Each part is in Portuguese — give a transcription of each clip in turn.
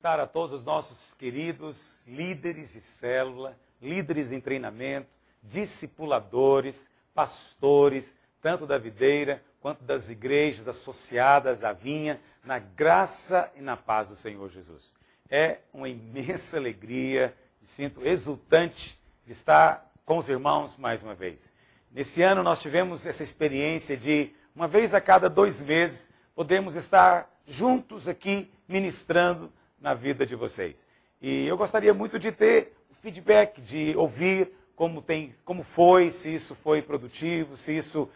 cumprimentar a todos os nossos queridos líderes de célula, líderes em treinamento, discipuladores, pastores, tanto da videira quanto das igrejas associadas à vinha, na graça e na paz do Senhor Jesus. É uma imensa alegria, me sinto exultante de estar com os irmãos mais uma vez. Nesse ano nós tivemos essa experiência de, uma vez a cada 2 meses, podermos estar juntos aqui ministrando na vida de vocês. E eu gostaria muito de ter o feedback, de ouvir como foi, se isso foi produtivo, se isso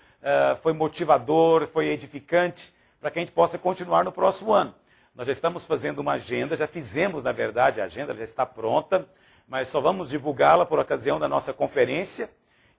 foi motivador, foi edificante, para que a gente possa continuar no próximo ano. Nós já estamos fazendo uma agenda, já fizemos, na verdade, a agenda já está pronta, mas só vamos divulgá-la por ocasião da nossa conferência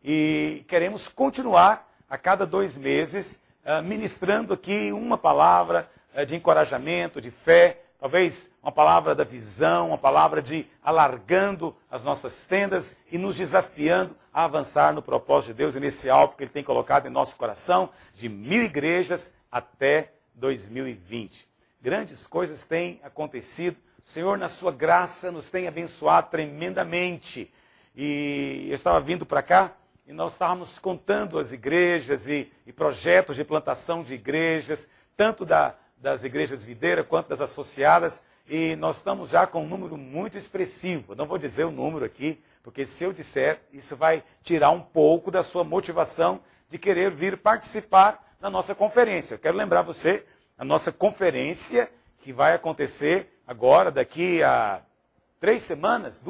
e queremos continuar a cada 2 meses ministrando aqui uma palavra de encorajamento, de fé, talvez uma palavra da visão, uma palavra de alargando as nossas tendas e nos desafiando a avançar no propósito de Deus e nesse alvo que Ele tem colocado em nosso coração de 1000 igrejas até 2020. Grandes coisas têm acontecido. O Senhor, na sua graça, nos tem abençoado tremendamente. E eu estava vindo para cá e nós estávamos contando as igrejas e projetos de plantação de igrejas, tanto das igrejas videira quanto das associadas, e nós estamos já com um número muito expressivo. Não vou dizer o número aqui, porque se eu disser, isso vai tirar um pouco da sua motivação de querer vir participar da nossa conferência. Eu quero lembrar você, a nossa conferência, que vai acontecer agora, daqui a 2 semanas,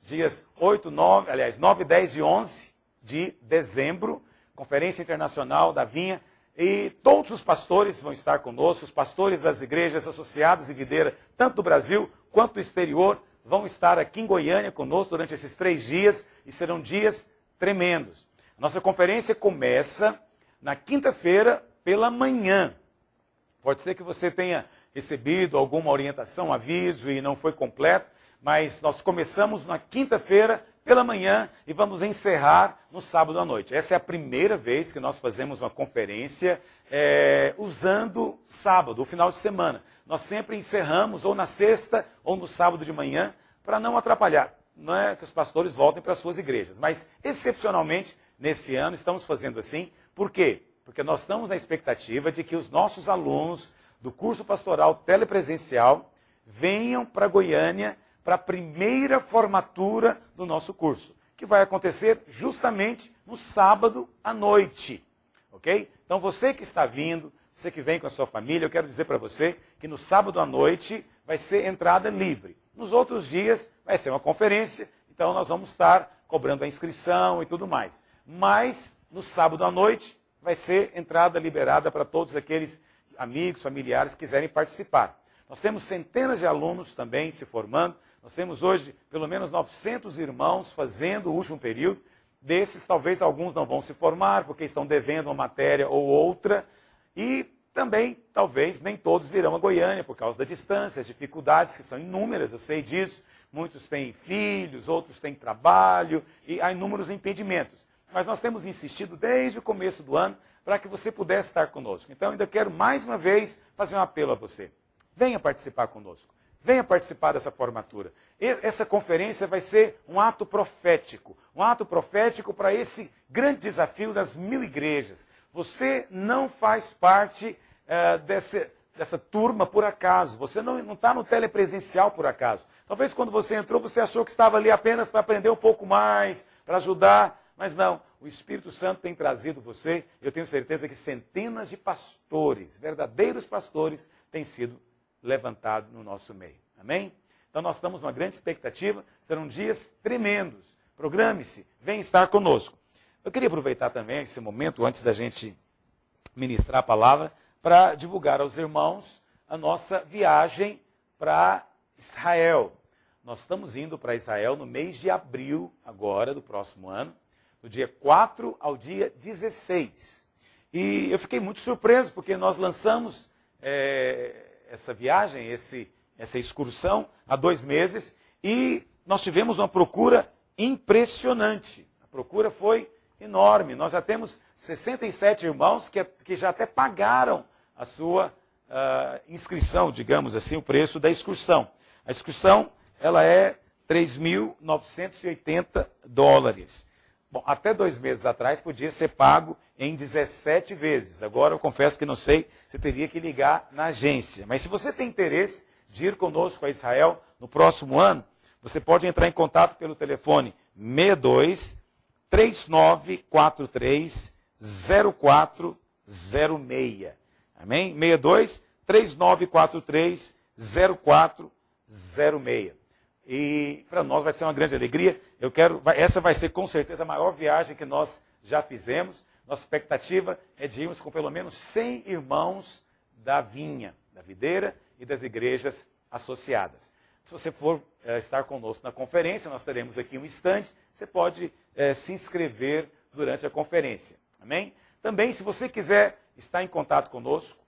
dias 9, 10 e 11 de dezembro, Conferência Internacional da Vinha, e todos os pastores vão estar conosco, os pastores das igrejas associadas e videira, tanto do Brasil quanto do exterior, vão estar aqui em Goiânia conosco durante esses 3 dias, e serão dias tremendos. A nossa conferência começa na quinta-feira pela manhã. Pode ser que você tenha recebido alguma orientação, aviso e não foi completo, mas nós começamos na quinta-feira pela manhã e vamos encerrar no sábado à noite. Essa é a primeira vez que nós fazemos uma conferência usando sábado, o final de semana. Nós sempre encerramos ou na sexta ou no sábado de manhã para não atrapalhar. Não é que os pastores voltem para suas igrejas, mas excepcionalmente nesse ano estamos fazendo assim. Por quê? Porque nós estamos na expectativa de que os nossos alunos do curso pastoral telepresencial venham para Goiânia para a primeira formatura do nosso curso, que vai acontecer justamente no sábado à noite, ok? Então você que está vindo, você que vem com a sua família, eu quero dizer para você que no sábado à noite vai ser entrada livre. Nos outros dias vai ser uma conferência, então nós vamos estar cobrando a inscrição e tudo mais. Mas no sábado à noite vai ser entrada liberada para todos aqueles amigos, familiares que quiserem participar. Nós temos centenas de alunos também se formando. Nós temos hoje pelo menos 900 irmãos fazendo o último período. Desses, talvez alguns não vão se formar porque estão devendo uma matéria ou outra. E também, talvez, nem todos virão a Goiânia por causa da distância, as dificuldades que são inúmeras, eu sei disso. Muitos têm filhos, outros têm trabalho e há inúmeros impedimentos. Mas nós temos insistido desde o começo do ano para que você pudesse estar conosco. Então, ainda quero mais uma vez fazer um apelo a você. Venha participar conosco. Venha participar dessa formatura. Essa conferência vai ser um ato profético para esse grande desafio das 1000 igrejas. Você não faz parte dessa turma por acaso. Você não está no telepresencial por acaso. Talvez quando você entrou, você achou que estava ali apenas para aprender um pouco mais, para ajudar. Mas não, o Espírito Santo tem trazido você. Eu tenho certeza que centenas de pastores, verdadeiros pastores, têm sido levantados no nosso meio. Amém? Então nós estamos numa grande expectativa. Serão dias tremendos. Programe-se, vem estar conosco. Eu queria aproveitar também esse momento, antes da gente ministrar a palavra, para divulgar aos irmãos a nossa viagem para Israel. Nós estamos indo para Israel no mês de abril, agora, do próximo ano, do dia 4 ao dia 16. E eu fiquei muito surpreso, porque nós lançamos essa viagem, essa excursão, há 2 meses, e nós tivemos uma procura impressionante. A procura foi enorme. Nós já temos 67 irmãos que já até pagaram a sua inscrição, digamos assim, o preço da excursão. A excursão, ela é $3.980. Bom, até 2 meses atrás podia ser pago em 17 vezes. Agora eu confesso que não sei, você teria que ligar na agência. Mas se você tem interesse de ir conosco a Israel no próximo ano, você pode entrar em contato pelo telefone 62 3943 0406. Amém? 62 3943 0406. E para nós vai ser uma grande alegria. Essa vai ser com certeza a maior viagem que nós já fizemos. Nossa expectativa é de irmos com pelo menos 100 irmãos da vinha, da videira e das igrejas associadas. Se você for estar conosco na conferência, nós teremos aqui um stand. Você pode se inscrever durante a conferência. Amém? Também, se você quiser estar em contato conosco,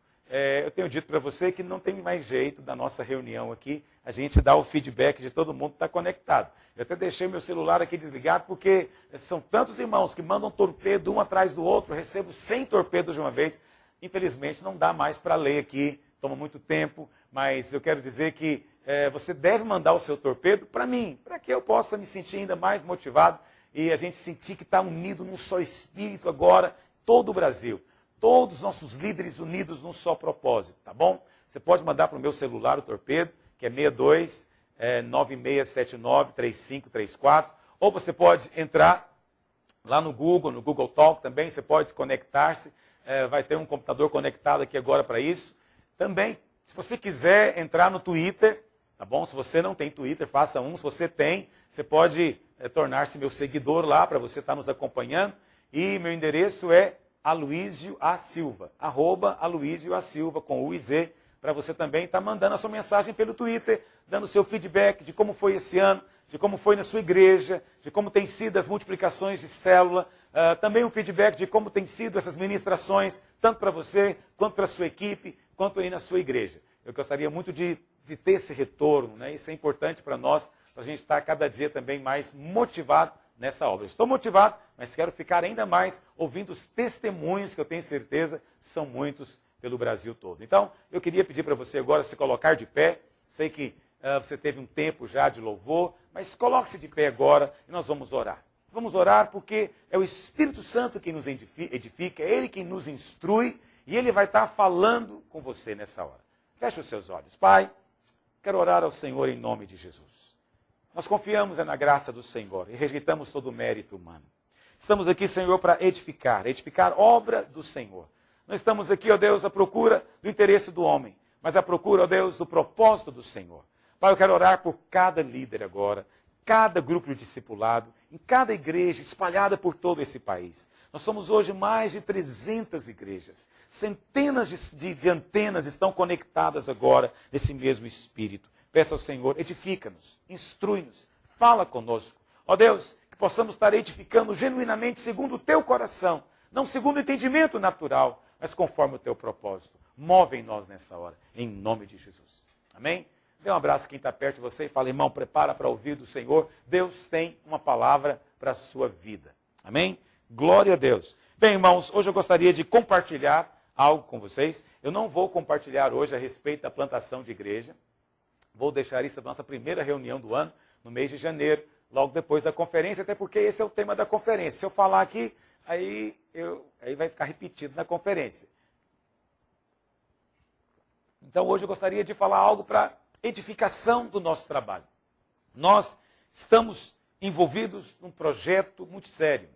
eu tenho dito para você que não tem mais jeito da nossa reunião aqui, a gente dá o feedback de todo mundo que está conectado. Eu até deixei meu celular aqui desligado, porque são tantos irmãos que mandam torpedo um atrás do outro, eu recebo 100 torpedos de uma vez. Infelizmente não dá mais para ler aqui, toma muito tempo, mas eu quero dizer que você deve mandar o seu torpedo para mim, para que eu possa me sentir ainda mais motivado e a gente sentir que está unido num só espírito agora, todo o Brasil. Todos os nossos líderes unidos num só propósito, tá bom? Você pode mandar para o meu celular o torpedo, que é 62 9679 3534, ou você pode entrar lá no Google Talk também, você pode conectar-se, vai ter um computador conectado aqui agora para isso. Também, se você quiser entrar no Twitter, tá bom? Se você não tem Twitter, faça um. Se você tem, você pode tornar-se meu seguidor lá, para você estar nos acompanhando. E meu endereço é Aloísio A. Silva, @Aloísio A. Silva, com U e Z, para você também estar mandando a sua mensagem pelo Twitter, dando o seu feedback de como foi esse ano, de como foi na sua igreja, de como tem sido as multiplicações de célula, também um feedback de como tem sido essas ministrações, tanto para você, quanto para a sua equipe, quanto aí na sua igreja. Eu gostaria muito de ter esse retorno, né? Isso é importante para nós, para a gente estar cada dia também mais motivado nessa obra. Estou motivado, mas quero ficar ainda mais ouvindo os testemunhos, que eu tenho certeza são muitos pelo Brasil todo. Então, eu queria pedir para você agora se colocar de pé. Sei que você teve um tempo já de louvor, mas coloque-se de pé agora e nós vamos orar. Vamos orar porque é o Espírito Santo quem nos edifica, é Ele quem nos instrui e Ele vai estar falando com você nessa hora. Feche os seus olhos. Pai, quero orar ao Senhor em nome de Jesus. Nós confiamos na graça do Senhor e rejeitamos todo o mérito humano. Estamos aqui, Senhor, para edificar obra do Senhor. Não estamos aqui, ó Deus, à procura do interesse do homem, mas à procura, ó Deus, do propósito do Senhor. Pai, eu quero orar por cada líder agora, cada grupo de discipulado, em cada igreja espalhada por todo esse país. Nós somos hoje mais de 300 igrejas. Centenas de antenas estão conectadas agora nesse mesmo Espírito. Peça ao Senhor, edifica-nos, instrui-nos, fala conosco. Ó Deus, que possamos estar edificando genuinamente segundo o teu coração, não segundo o entendimento natural, mas conforme o teu propósito. Move em nós nessa hora, em nome de Jesus. Amém? Dê um abraço a quem está perto de você e fala, irmão, prepara para ouvir do Senhor. Deus tem uma palavra para a sua vida. Amém? Glória a Deus. Bem, irmãos, hoje eu gostaria de compartilhar algo com vocês. Eu não vou compartilhar hoje a respeito da plantação de igreja. Vou deixar isso para a nossa primeira reunião do ano, no mês de janeiro, logo depois da conferência, até porque esse é o tema da conferência. Se eu falar aqui, aí vai ficar repetido na conferência. Então hoje eu gostaria de falar algo para edificação do nosso trabalho. Nós estamos envolvidos num projeto muito sério.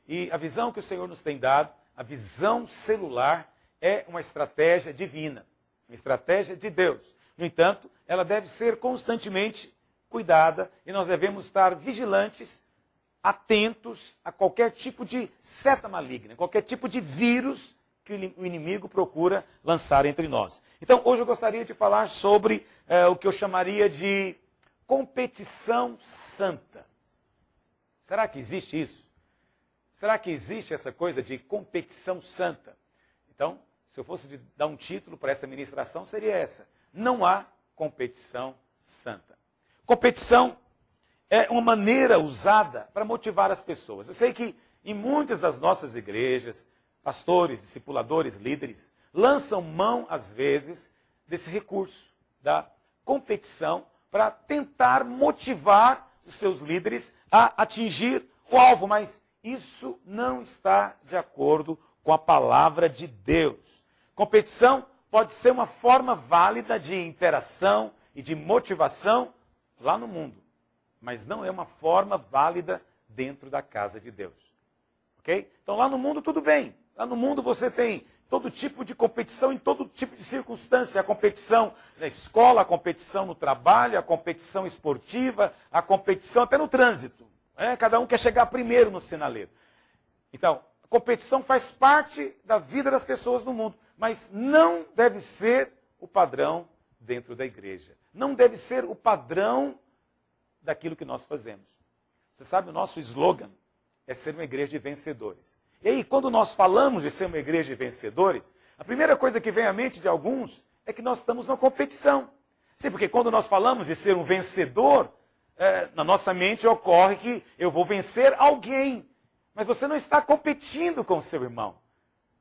E a visão que o Senhor nos tem dado, a visão celular, é uma estratégia divina, uma estratégia de Deus. No entanto, ela deve ser constantemente cuidada e nós devemos estar vigilantes, atentos a qualquer tipo de seta maligna, qualquer tipo de vírus que o inimigo procura lançar entre nós. Então, hoje eu gostaria de falar sobre o que eu chamaria de competição santa. Será que existe isso? Será que existe essa coisa de competição santa? Então, se eu fosse dar um título para essa ministração, seria essa. Não há competição santa. Competição é uma maneira usada para motivar as pessoas. Eu sei que em muitas das nossas igrejas, pastores, discipuladores, líderes, lançam mão, às vezes, desse recurso, da competição, para tentar motivar os seus líderes a atingir o alvo. Mas isso não está de acordo com a palavra de Deus. Competição pode ser uma forma válida de interação e de motivação lá no mundo, mas não é uma forma válida dentro da casa de Deus. Ok? Então lá no mundo tudo bem. Lá no mundo você tem todo tipo de competição em todo tipo de circunstância. A competição na escola, a competição no trabalho, a competição esportiva, a competição até no trânsito. Cada um quer chegar primeiro no sinaleiro. Então, a competição faz parte da vida das pessoas no mundo, mas não deve ser o padrão dentro da igreja. Não deve ser o padrão daquilo que nós fazemos. Você sabe, o nosso slogan é ser uma igreja de vencedores. E aí, quando nós falamos de ser uma igreja de vencedores, a primeira coisa que vem à mente de alguns é que nós estamos numa competição. Sim, porque quando nós falamos de ser um vencedor, na nossa mente ocorre que eu vou vencer alguém. Mas você não está competindo com o seu irmão.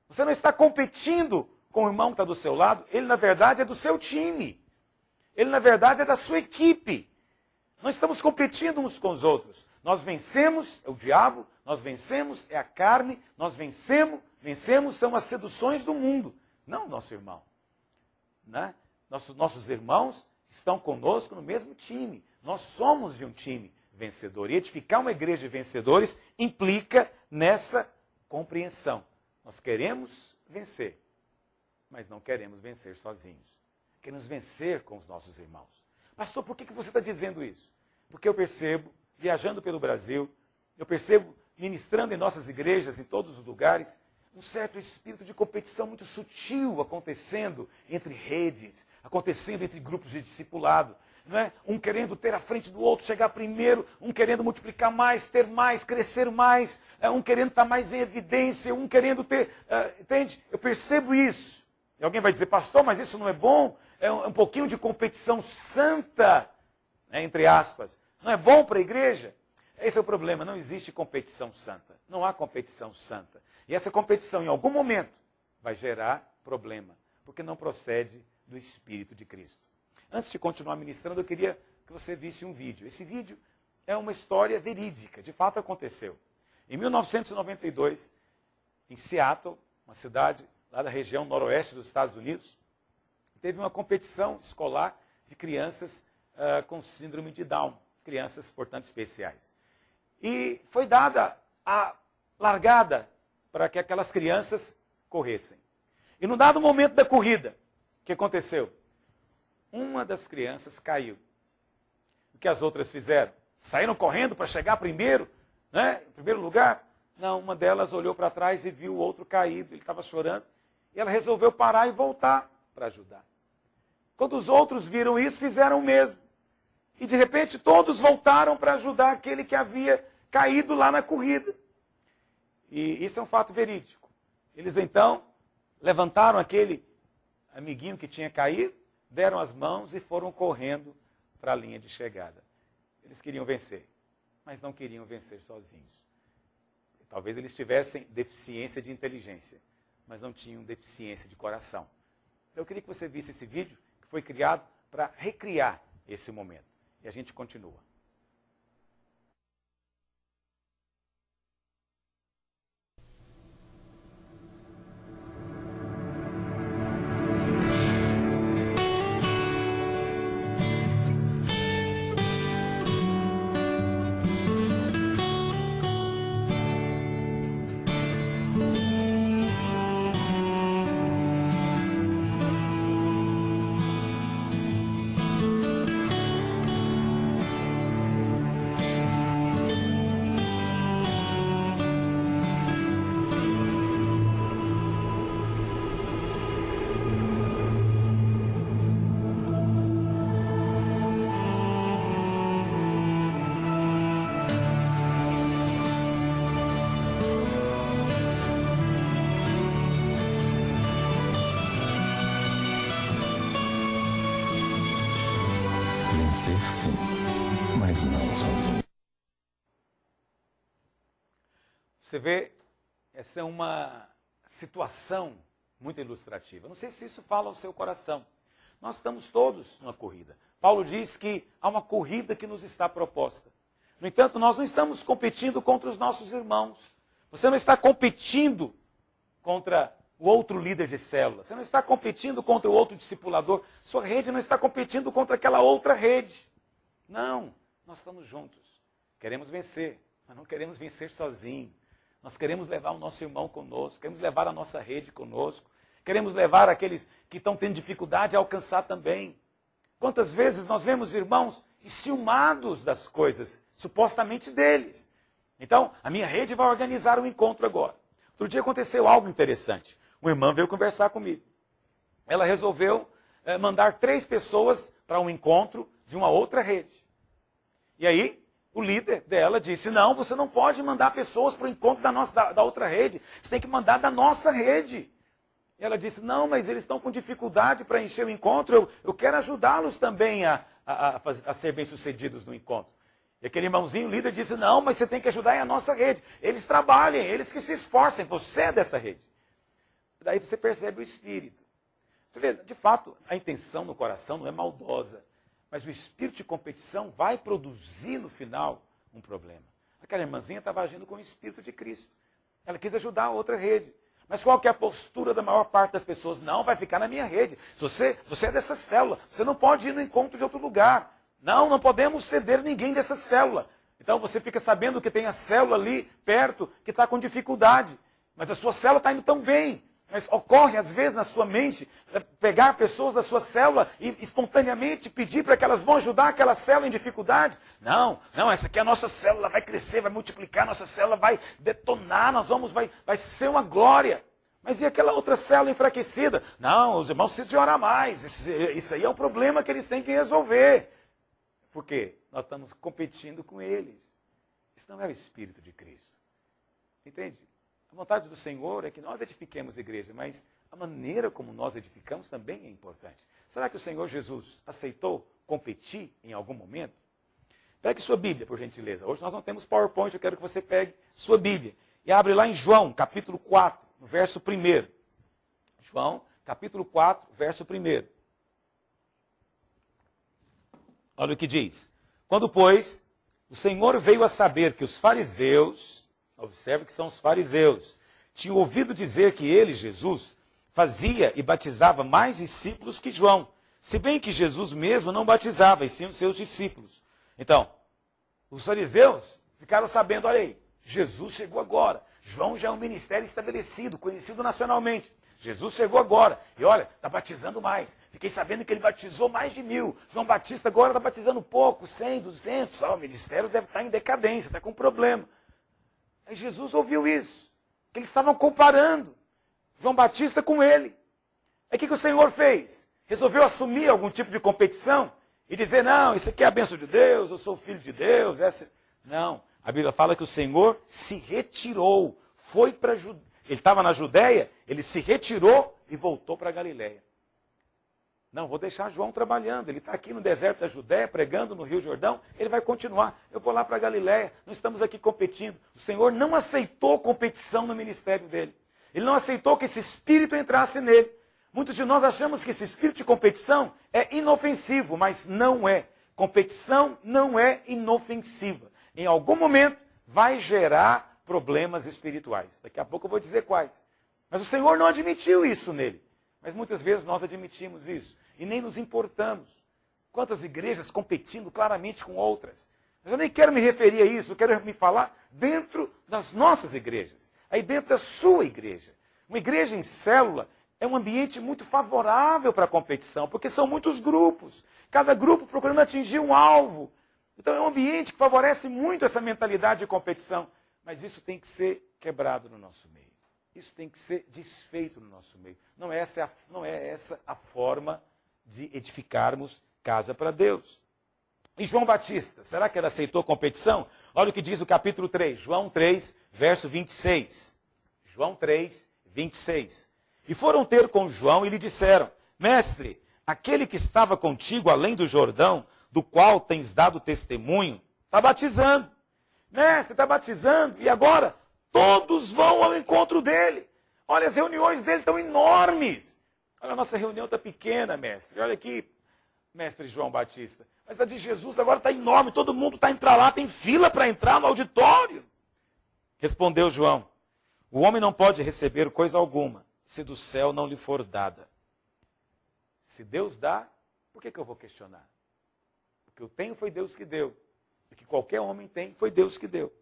Você não está competindo com o irmão que está do seu lado. Ele, na verdade, é do seu time. Ele, na verdade, é da sua equipe. Nós estamos competindo uns com os outros. Nós vencemos, é o diabo, nós vencemos, é a carne, nós vencemos são as seduções do mundo, não o nosso irmão. Né? Nossos irmãos estão conosco no mesmo time. Nós somos de um time vencedor. E edificar uma igreja de vencedores implica nessa compreensão. Nós queremos vencer, mas não queremos vencer sozinhos. Queremos vencer com os nossos irmãos. Pastor, por que você está dizendo isso? Porque eu percebo, viajando pelo Brasil, eu percebo, ministrando em nossas igrejas, em todos os lugares, um certo espírito de competição muito sutil acontecendo entre redes, acontecendo entre grupos de discipulado. Não é? Um querendo ter à frente do outro, chegar primeiro, um querendo multiplicar mais, ter mais, crescer mais, um querendo estar mais em evidência, um querendo ter... entende? Eu percebo isso. E alguém vai dizer, pastor, mas isso não é bom? É um pouquinho de competição santa, né, entre aspas. Não é bom para a igreja? Esse é o problema, não existe competição santa. Não há competição santa. E essa competição, em algum momento, vai gerar problema, porque não procede do Espírito de Cristo. Antes de continuar ministrando, eu queria que você visse um vídeo. Esse vídeo é uma história verídica, de fato aconteceu. Em 1992, em Seattle, uma cidade lá da região noroeste dos Estados Unidos, teve uma competição escolar de crianças com síndrome de Down, crianças, portanto, especiais. E foi dada a largada para que aquelas crianças corressem. E num dado momento da corrida, o que aconteceu? Uma das crianças caiu. O que as outras fizeram? Saíram correndo para chegar primeiro, né? Em primeiro lugar? Não, uma delas olhou para trás e viu o outro caído, ele estava chorando, e ela resolveu parar e voltar para ajudar. Quando os outros viram isso, fizeram o mesmo. E de repente todos voltaram para ajudar aquele que havia caído lá na corrida. E isso é um fato verídico. Eles então levantaram aquele amiguinho que tinha caído, deram as mãos e foram correndo para a linha de chegada. Eles queriam vencer, mas não queriam vencer sozinhos. Talvez eles tivessem deficiência de inteligência, mas não tinham deficiência de coração. Eu queria que você visse esse vídeo, que foi criado para recriar esse momento. E a gente continua. Vencer sim, mas não sozinho. Você vê, essa é uma situação muito ilustrativa. Não sei se isso fala ao seu coração, Nós estamos todos numa corrida. Paulo diz que há uma corrida que nos está proposta. No entanto, nós não estamos competindo contra os nossos irmãos. Você não está competindo contra o outro líder de célula. Você não está competindo contra o outro discipulador. Sua rede não está competindo contra aquela outra rede. Não, nós estamos juntos. Queremos vencer, mas não queremos vencer sozinhos. Nós queremos levar o nosso irmão conosco, queremos levar a nossa rede conosco. Queremos levar aqueles que estão tendo dificuldade a alcançar também. Quantas vezes nós vemos irmãos enciumados das coisas, supostamente deles. Então, a minha rede vai organizar um encontro agora. Outro dia aconteceu algo interessante. Uma irmã veio conversar comigo. Ela resolveu mandar 3 pessoas para um encontro de uma outra rede. E aí, o líder dela disse, não, você não pode mandar pessoas para o encontro da outra rede. Você tem que mandar da nossa rede. E ela disse, não, mas eles estão com dificuldade para encher o encontro. Eu quero ajudá-los também a ser bem-sucedidos no encontro. E aquele irmãozinho, o líder, disse, não, mas você tem que ajudar a nossa rede. Eles trabalhem, eles que se esforcem, você é dessa rede. Daí você percebe o espírito. Você vê, de fato, a intenção no coração não é maldosa. Mas o espírito de competição vai produzir no final um problema. Aquela irmãzinha estava agindo com o espírito de Cristo. Ela quis ajudar a outra rede. Mas qual que é a postura da maior parte das pessoas? Não, vai ficar na minha rede. Você é dessa célula, você não pode ir no encontro de outro lugar. Não podemos ceder ninguém dessa célula. Então você fica sabendo que tem a célula ali perto que está com dificuldade. Mas a sua célula está indo tão bem. Mas ocorre, às vezes, na sua mente, pegar pessoas da sua célula e espontaneamente pedir para que elas vão ajudar aquela célula em dificuldade. Não, essa aqui é a nossa célula, vai crescer, vai multiplicar, nossa célula vai detonar, vai ser uma glória. Mas e aquela outra célula enfraquecida? Não, os irmãos precisam de orar mais. Isso aí é um problema que eles têm que resolver. Por quê? Nós estamos competindo com eles. Isso não é o Espírito de Cristo. Entende? A vontade do Senhor é que nós edifiquemos a igreja, mas a maneira como nós edificamos também é importante. Será que o Senhor Jesus aceitou competir em algum momento? Pegue sua Bíblia, por gentileza. Hoje nós não temos PowerPoint, eu quero que você pegue sua Bíblia. E abre lá em João, capítulo 4, no verso 1. João, capítulo 4, verso 1. Olha o que diz. Quando, pois, o Senhor veio a saber que os fariseus... Observe que são os fariseus. Tinham ouvido dizer que ele, Jesus, fazia e batizava mais discípulos que João. Se bem que Jesus mesmo não batizava, e sim os seus discípulos. Então, os fariseus ficaram sabendo, olha aí, Jesus chegou agora. João já é um ministério estabelecido, conhecido nacionalmente. Jesus chegou agora. E olha, está batizando mais. Fiquei sabendo que ele batizou mais de 1000. João Batista agora está batizando pouco, 100, 200. O ministério deve estar em decadência, está com problema. Aí Jesus ouviu isso, que eles estavam comparando João Batista com ele. Aí o que o Senhor fez? Resolveu assumir algum tipo de competição e dizer, não, isso aqui é a bênção de Deus, eu sou filho de Deus. Não, a Bíblia fala que o Senhor se retirou, foi para Ele estava na Judéia, ele se retirou e voltou para a Galiléia. Não, vou deixar João trabalhando. Ele está aqui no deserto da Judéia, pregando no Rio Jordão. Ele vai continuar. Eu vou lá para a Galiléia. Não estamos aqui competindo. O Senhor não aceitou competição no ministério dele. Ele não aceitou que esse espírito entrasse nele. Muitos de nós achamos que esse espírito de competição é inofensivo, mas não é. Competição não é inofensiva. Em algum momento vai gerar problemas espirituais. Daqui a pouco eu vou dizer quais. Mas o Senhor não admitiu isso nele. Mas muitas vezes nós admitimos isso e nem nos importamos. Quantas igrejas competindo claramente com outras. Mas eu nem quero me referir a isso, eu quero me falar dentro das nossas igrejas. Aí dentro da sua igreja. Uma igreja em célula é um ambiente muito favorável para a competição, porque são muitos grupos. Cada grupo procurando atingir um alvo. Então é um ambiente que favorece muito essa mentalidade de competição. Mas isso tem que ser quebrado no nosso meio. Isso tem que ser desfeito no nosso meio. Não é essa a forma de edificarmos casa para Deus. E João Batista, será que ele aceitou competição? Olha o que diz no capítulo 3, João 3, verso 26. João 3, 26. E foram ter com João e lhe disseram, mestre, aquele que estava contigo além do Jordão, do qual tens dado testemunho, está batizando. Mestre, está batizando, e agora todos vão ao encontro dele. Olha, as reuniões dele estão enormes. Olha, a nossa reunião está pequena, mestre. Olha aqui, mestre João Batista. Mas a de Jesus agora está enorme, todo mundo está entrando lá, tem fila para entrar no auditório. Respondeu João: o homem não pode receber coisa alguma, se do céu não lhe for dada. Se Deus dá, por que eu vou questionar? O que eu tenho foi Deus que deu. O que qualquer homem tem foi Deus que deu.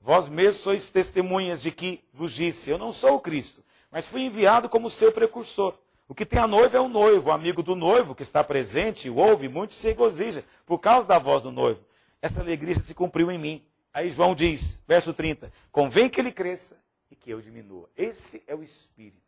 Vós mesmos sois testemunhas de que vos disse: eu não sou o Cristo, mas fui enviado como seu precursor. O que tem a noiva é o noivo, o amigo do noivo que está presente, o ouve, muito se regozija, por causa da voz do noivo. Essa alegria se cumpriu em mim. Aí João diz, verso 30, convém que ele cresça e que eu diminua. Esse é o Espírito.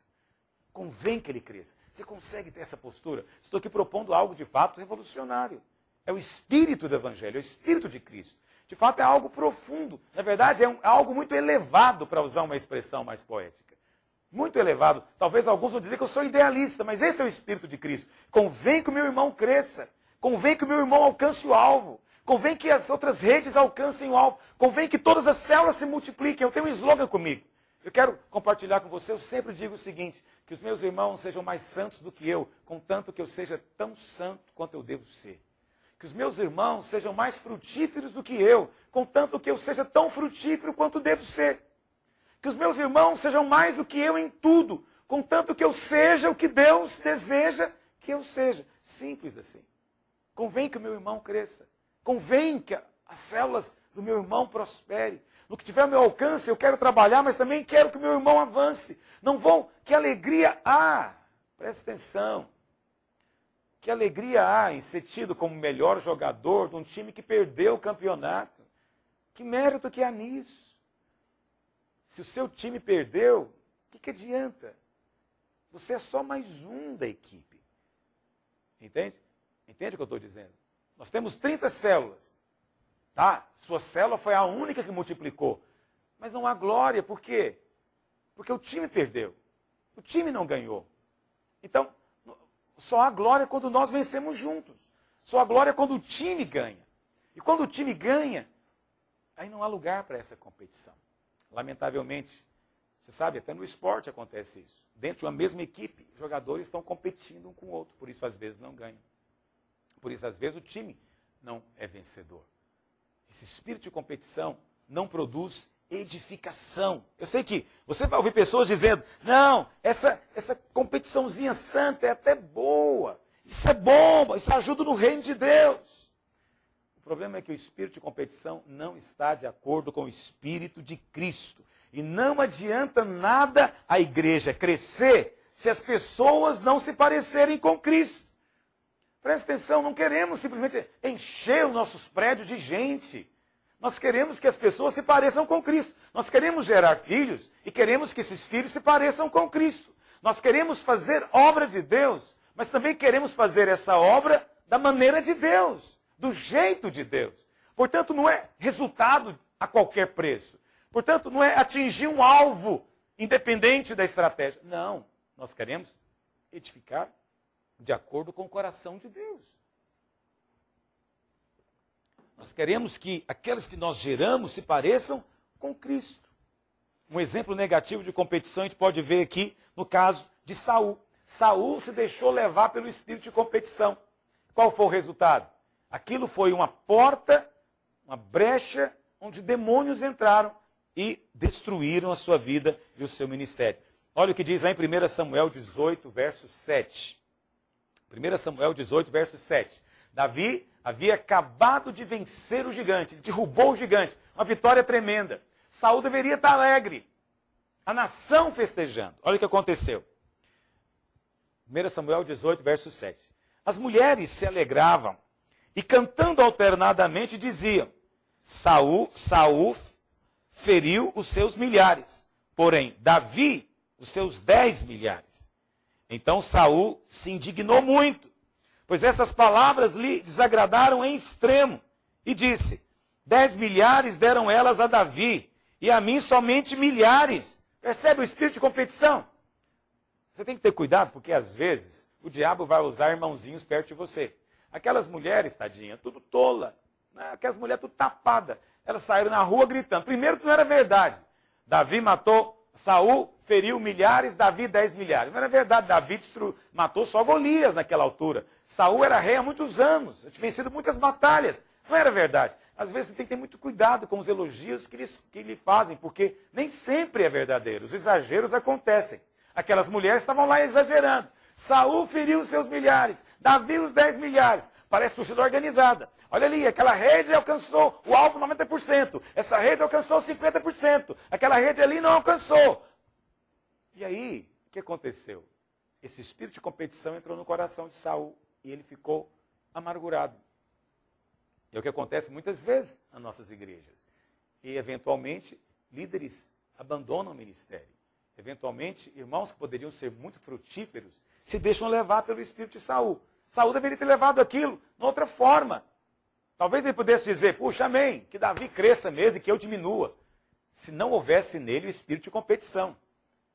Convém que ele cresça. Você consegue ter essa postura? Estou aqui propondo algo de fato revolucionário. É o Espírito do Evangelho, é o Espírito de Cristo. De fato é algo profundo. Na verdade é algo muito elevado, para usar uma expressão mais poética. Muito elevado. Talvez alguns vão dizer que eu sou idealista, mas esse é o Espírito de Cristo. Convém que o meu irmão cresça. Convém que o meu irmão alcance o alvo. Convém que as outras redes alcancem o alvo. Convém que todas as células se multipliquem. Eu tenho um slogan comigo. Eu quero compartilhar com você. Eu sempre digo o seguinte: que os meus irmãos sejam mais santos do que eu, contanto que eu seja tão santo quanto eu devo ser. Que os meus irmãos sejam mais frutíferos do que eu, contanto que eu seja tão frutífero quanto devo ser. Que os meus irmãos sejam mais do que eu em tudo, contanto que eu seja o que Deus deseja que eu seja. Simples assim. Convém que o meu irmão cresça. Convém que as células do meu irmão prosperem. No que tiver ao meu alcance, eu quero trabalhar, mas também quero que o meu irmão avance. Não vou, que alegria há, presta atenção, que alegria há em ser tido como melhor jogador de um time que perdeu o campeonato. Que mérito que há nisso? Se o seu time perdeu, o que adianta? Você é só mais um da equipe. Entende? Entende o que eu estou dizendo? Nós temos 30 células. Tá? Sua célula foi a única que multiplicou. Mas não há glória. Por quê? Porque o time perdeu. O time não ganhou. Então, só há glória quando nós vencemos juntos. Só há glória quando o time ganha. E quando o time ganha, aí não há lugar para essa competição. Lamentavelmente, você sabe, até no esporte acontece isso. Dentro de uma mesma equipe, jogadores estão competindo um com o outro. Por isso, às vezes, não ganham. Por isso, às vezes, o time não é vencedor. Esse espírito de competição não produz edificação. Eu sei que você vai ouvir pessoas dizendo: não, essa competiçãozinha santa é até boa. Isso é bom, isso ajuda no reino de Deus. O problema é que o espírito de competição não está de acordo com o espírito de Cristo. E não adianta nada a igreja crescer se as pessoas não se parecerem com Cristo. Presta atenção, não queremos simplesmente encher os nossos prédios de gente. Nós queremos que as pessoas se pareçam com Cristo. Nós queremos gerar filhos e queremos que esses filhos se pareçam com Cristo. Nós queremos fazer obra de Deus, mas também queremos fazer essa obra da maneira de Deus, do jeito de Deus. Portanto, não é resultado a qualquer preço. Portanto, não é atingir um alvo independente da estratégia. Não, nós queremos edificar de acordo com o coração de Deus. Nós queremos que aqueles que nós geramos se pareçam com Cristo. Um exemplo negativo de competição a gente pode ver aqui no caso de Saul. Saul se deixou levar pelo espírito de competição. Qual foi o resultado? Aquilo foi uma porta, uma brecha, onde demônios entraram e destruíram a sua vida e o seu ministério. Olha o que diz lá em 1 Samuel 18, verso 7. 1 Samuel 18, verso 7. Davi havia acabado de vencer o gigante, ele derrubou o gigante, uma vitória tremenda. Saul deveria estar alegre, a nação festejando. Olha o que aconteceu. 1 Samuel 18, verso 7. As mulheres se alegravam e cantando alternadamente diziam: Saul feriu os seus milhares, porém Davi os seus 10 milhares. Então Saul se indignou muito, pois essas palavras lhe desagradaram em extremo, e disse: 10 milhares deram elas a Davi, e a mim somente milhares. Percebe o espírito de competição? Você tem que ter cuidado, porque às vezes o diabo vai usar irmãozinhos perto de você. Aquelas mulheres, tadinha, tudo tola, né? Aquelas mulheres tudo tapadas, elas saíram na rua gritando. Primeiro que não era verdade. Davi matou Saul feriu milhares, Davi 10 milhares. Não era verdade, Davi matou só Golias naquela altura. Saul era rei há muitos anos, tinha vencido muitas batalhas. Não era verdade. Às vezes você tem que ter muito cuidado com os elogios que lhe fazem, porque nem sempre é verdadeiro. Os exageros acontecem. Aquelas mulheres estavam lá exagerando. Saul feriu os seus milhares, Davi os 10 milhares. Parece torcida organizada. Olha ali, aquela rede alcançou o alvo 90%. Essa rede alcançou 50%. Aquela rede ali não alcançou. E aí, o que aconteceu? Esse espírito de competição entrou no coração de Saul e ele ficou amargurado. É o que acontece muitas vezes nas nossas igrejas. E, eventualmente, líderes abandonam o ministério. Eventualmente, irmãos que poderiam ser muito frutíferos se deixam levar pelo espírito de Saul. Saul deveria ter levado aquilo de outra forma. Talvez ele pudesse dizer, puxa, amém, que Davi cresça mesmo e que eu diminua. Se não houvesse nele o espírito de competição.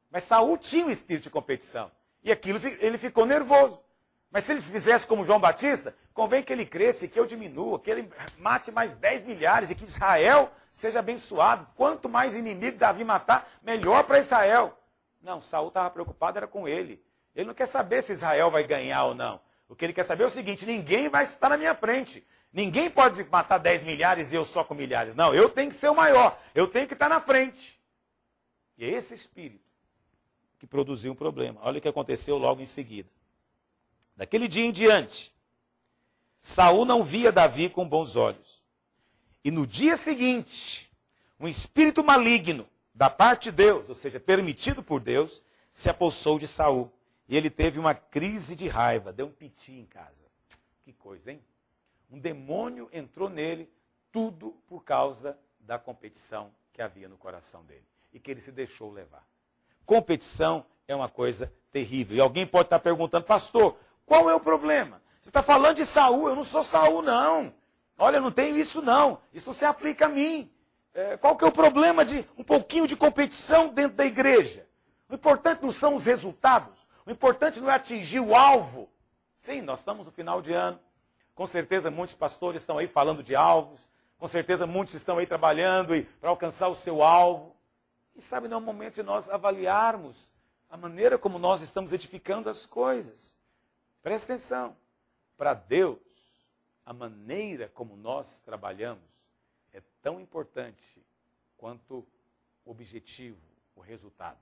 Mas Saul tinha o espírito de competição. E aquilo ele ficou nervoso. Mas se ele fizesse como João Batista, convém que ele cresça e que eu diminua, que ele mate mais 10 milhares e que Israel seja abençoado. Quanto mais inimigo Davi matar, melhor para Israel. Não, Saul estava preocupado, era com ele. Ele não quer saber se Israel vai ganhar ou não. O que ele quer saber é o seguinte, ninguém vai estar na minha frente. Ninguém pode matar 10 milhares e eu só com milhares. Não, eu tenho que ser o maior. Eu tenho que estar na frente. E é esse espírito que produziu um problema. Olha o que aconteceu logo em seguida. Daquele dia em diante, Saul não via Davi com bons olhos. E no dia seguinte, um espírito maligno da parte de Deus, ou seja, permitido por Deus, se apossou de Saul. E ele teve uma crise de raiva, deu um piti em casa. Que coisa, hein? Um demônio entrou nele, tudo por causa da competição que havia no coração dele. E que ele se deixou levar. Competição é uma coisa terrível. E alguém pode estar perguntando, pastor, qual é o problema? Você está falando de Saul, eu não sou Saul, não. Olha, eu não tenho isso, não. Isso não se aplica a mim. Qual que é o problema de um pouquinho de competição dentro da igreja? O importante não são os resultados. O importante não é atingir o alvo. Sim, nós estamos no final de ano. Com certeza muitos pastores estão aí falando de alvos. Com certeza muitos estão aí trabalhando para alcançar o seu alvo. E sabe, não é o momento de nós avaliarmos a maneira como nós estamos edificando as coisas. Presta atenção. Para Deus, a maneira como nós trabalhamos é tão importante quanto o objetivo, o resultado.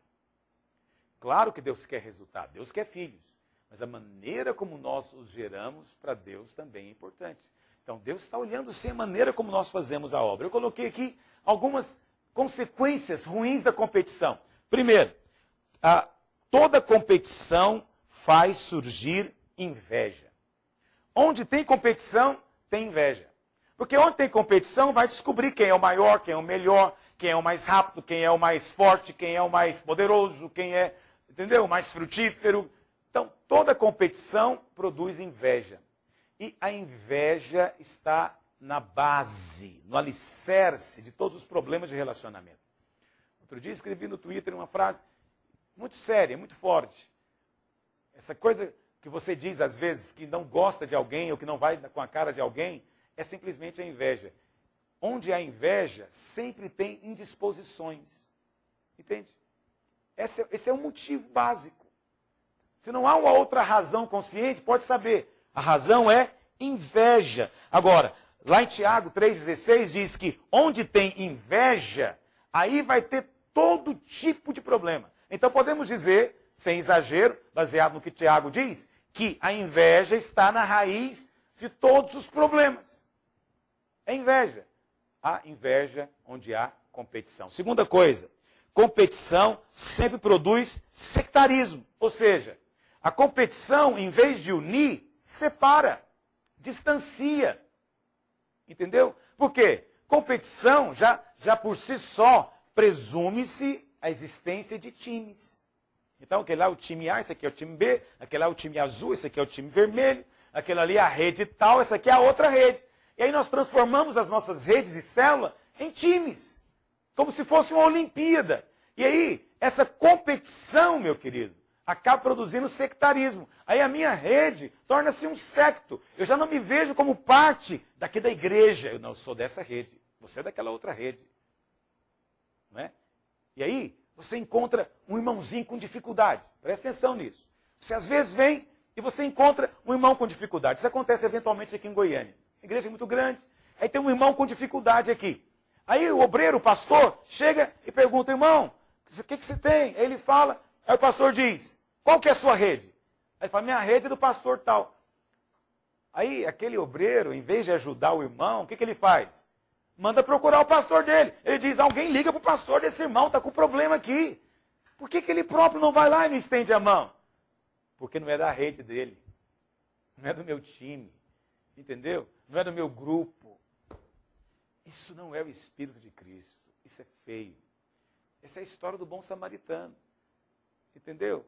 Claro que Deus quer resultado, Deus quer filhos. Mas a maneira como nós os geramos, para Deus também é importante. Então, Deus está olhando sim a maneira como nós fazemos a obra. Eu coloquei aqui algumas consequências ruins da competição. Primeiro, toda competição faz surgir inveja. Onde tem competição, tem inveja. Porque onde tem competição, vai descobrir quem é o maior, quem é o melhor, quem é o mais rápido, quem é o mais forte, quem é o mais poderoso, quem é, entendeu? O mais frutífero. Então, toda competição produz inveja. E a inveja está na base, no alicerce de todos os problemas de relacionamento. Outro dia escrevi no Twitter uma frase muito séria, muito forte. Essa coisa que você diz às vezes que não gosta de alguém ou que não vai com a cara de alguém, é simplesmente a inveja. Onde há inveja, sempre tem indisposições. Entende? Esse é o motivo básico. Se não há uma outra razão consciente, pode saber. A razão é inveja. Agora, lá em Tiago 3,16 diz que onde tem inveja, aí vai ter todo tipo de problema. Então podemos dizer, sem exagero, baseado no que Tiago diz, que a inveja está na raiz de todos os problemas. É inveja. Há inveja onde há competição. Segunda coisa, competição sempre produz sectarismo. Ou seja, a competição, em vez de unir, separa, distancia. Entendeu? Por quê? Competição, já por si só, presume-se a existência de times. Então, aquele lá é o time A, esse aqui é o time B, aquele lá é o time azul, esse aqui é o time vermelho, aquele ali é a rede tal, essa aqui é a outra rede. E aí nós transformamos as nossas redes de célula em times, como se fosse uma Olimpíada. E aí, essa competição, meu querido, acaba produzindo sectarismo. Aí a minha rede torna-se um secto. Eu já não me vejo como parte daqui da igreja. Eu não sou dessa rede, você é daquela outra rede. Não é? E aí, você encontra um irmãozinho com dificuldade. Presta atenção nisso. Você às vezes vem e você encontra um irmão com dificuldade. Isso acontece eventualmente aqui em Goiânia. A igreja é muito grande. Aí tem um irmão com dificuldade aqui. Aí o obreiro, o pastor, chega e pergunta, irmão, o que você tem? Aí ele fala, aí o pastor diz, qual que é a sua rede? Aí ele fala, minha rede é do pastor tal. Aí aquele obreiro, em vez de ajudar o irmão, o que ele faz? Manda procurar o pastor dele. Ele diz, alguém liga para o pastor desse irmão, está com problema aqui. Por que ele próprio não vai lá e não estende a mão? Porque não é da rede dele. Não é do meu time. Entendeu? Não é do meu grupo. Isso não é o Espírito de Cristo. Isso é feio. Essa é a história do bom samaritano. Entendeu?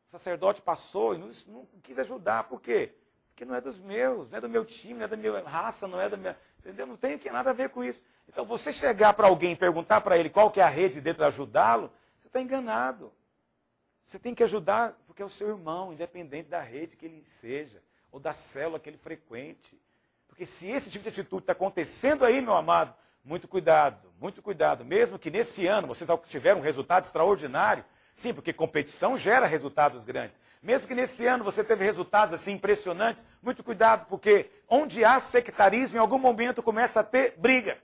O sacerdote passou e não quis ajudar. Por quê? Porque não é dos meus, não é do meu time, não é da minha raça, não é da minha... Entendeu? Não tem nada a ver com isso. Então, você chegar para alguém e perguntar para ele qual que é a rede dele para ajudá-lo, você está enganado. Você tem que ajudar porque é o seu irmão, independente da rede que ele seja, ou da célula que ele frequente. Porque se esse tipo de atitude está acontecendo aí, meu amado, muito cuidado, muito cuidado. Mesmo que nesse ano vocês tiveram um resultado extraordinário, sim, porque competição gera resultados grandes. Mesmo que nesse ano você teve resultados assim impressionantes, muito cuidado, porque onde há sectarismo, em algum momento começa a ter briga,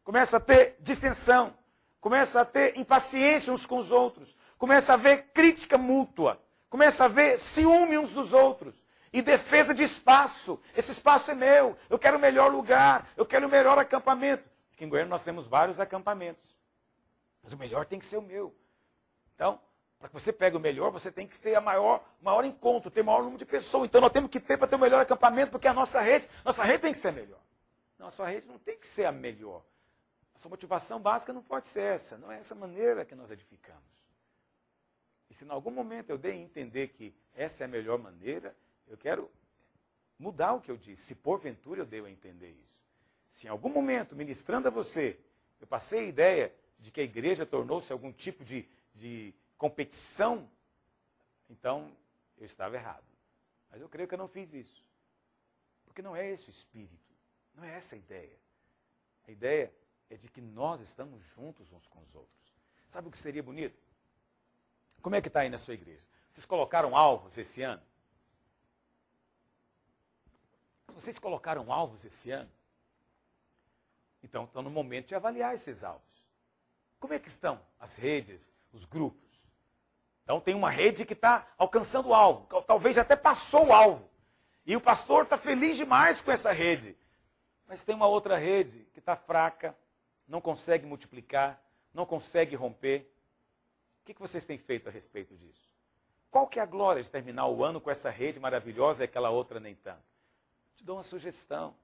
começa a ter dissensão, começa a ter impaciência uns com os outros, começa a haver crítica mútua, começa a haver ciúme uns dos outros e defesa de espaço. Esse espaço é meu, eu quero o melhor lugar, eu quero o melhor acampamento. Aqui em Goiânia nós temos vários acampamentos, mas o melhor tem que ser o meu. Então, para que você pegue o melhor, você tem que ter maior encontro, ter maior número de pessoas. Então, nós temos que ter para ter o melhor acampamento, porque a nossa rede tem que ser melhor. Não, a sua rede não tem que ser a melhor. A sua motivação básica não pode ser essa. Não é essa maneira que nós edificamos. E se em algum momento eu dei a entender que essa é a melhor maneira, eu quero mudar o que eu disse. Se porventura eu dei a entender isso. Se em algum momento, ministrando a você, eu passei a ideia de que a igreja tornou-se algum tipo de competição, então eu estava errado. Mas eu creio que eu não fiz isso. Porque não é esse o espírito. Não é essa a ideia. A ideia é de que nós estamos juntos uns com os outros. Sabe o que seria bonito? Como é que está aí na sua igreja? Vocês colocaram alvos esse ano? Se vocês colocaram alvos esse ano, então estão no momento de avaliar esses alvos. Como é que estão as redes, os grupos? Então tem uma rede que está alcançando o alvo, talvez já até passou o alvo. E o pastor está feliz demais com essa rede. Mas tem uma outra rede que está fraca, não consegue multiplicar, não consegue romper. O que vocês têm feito a respeito disso? Qual que é a glória de terminar o ano com essa rede maravilhosa e aquela outra nem tanto? Te dou uma sugestão.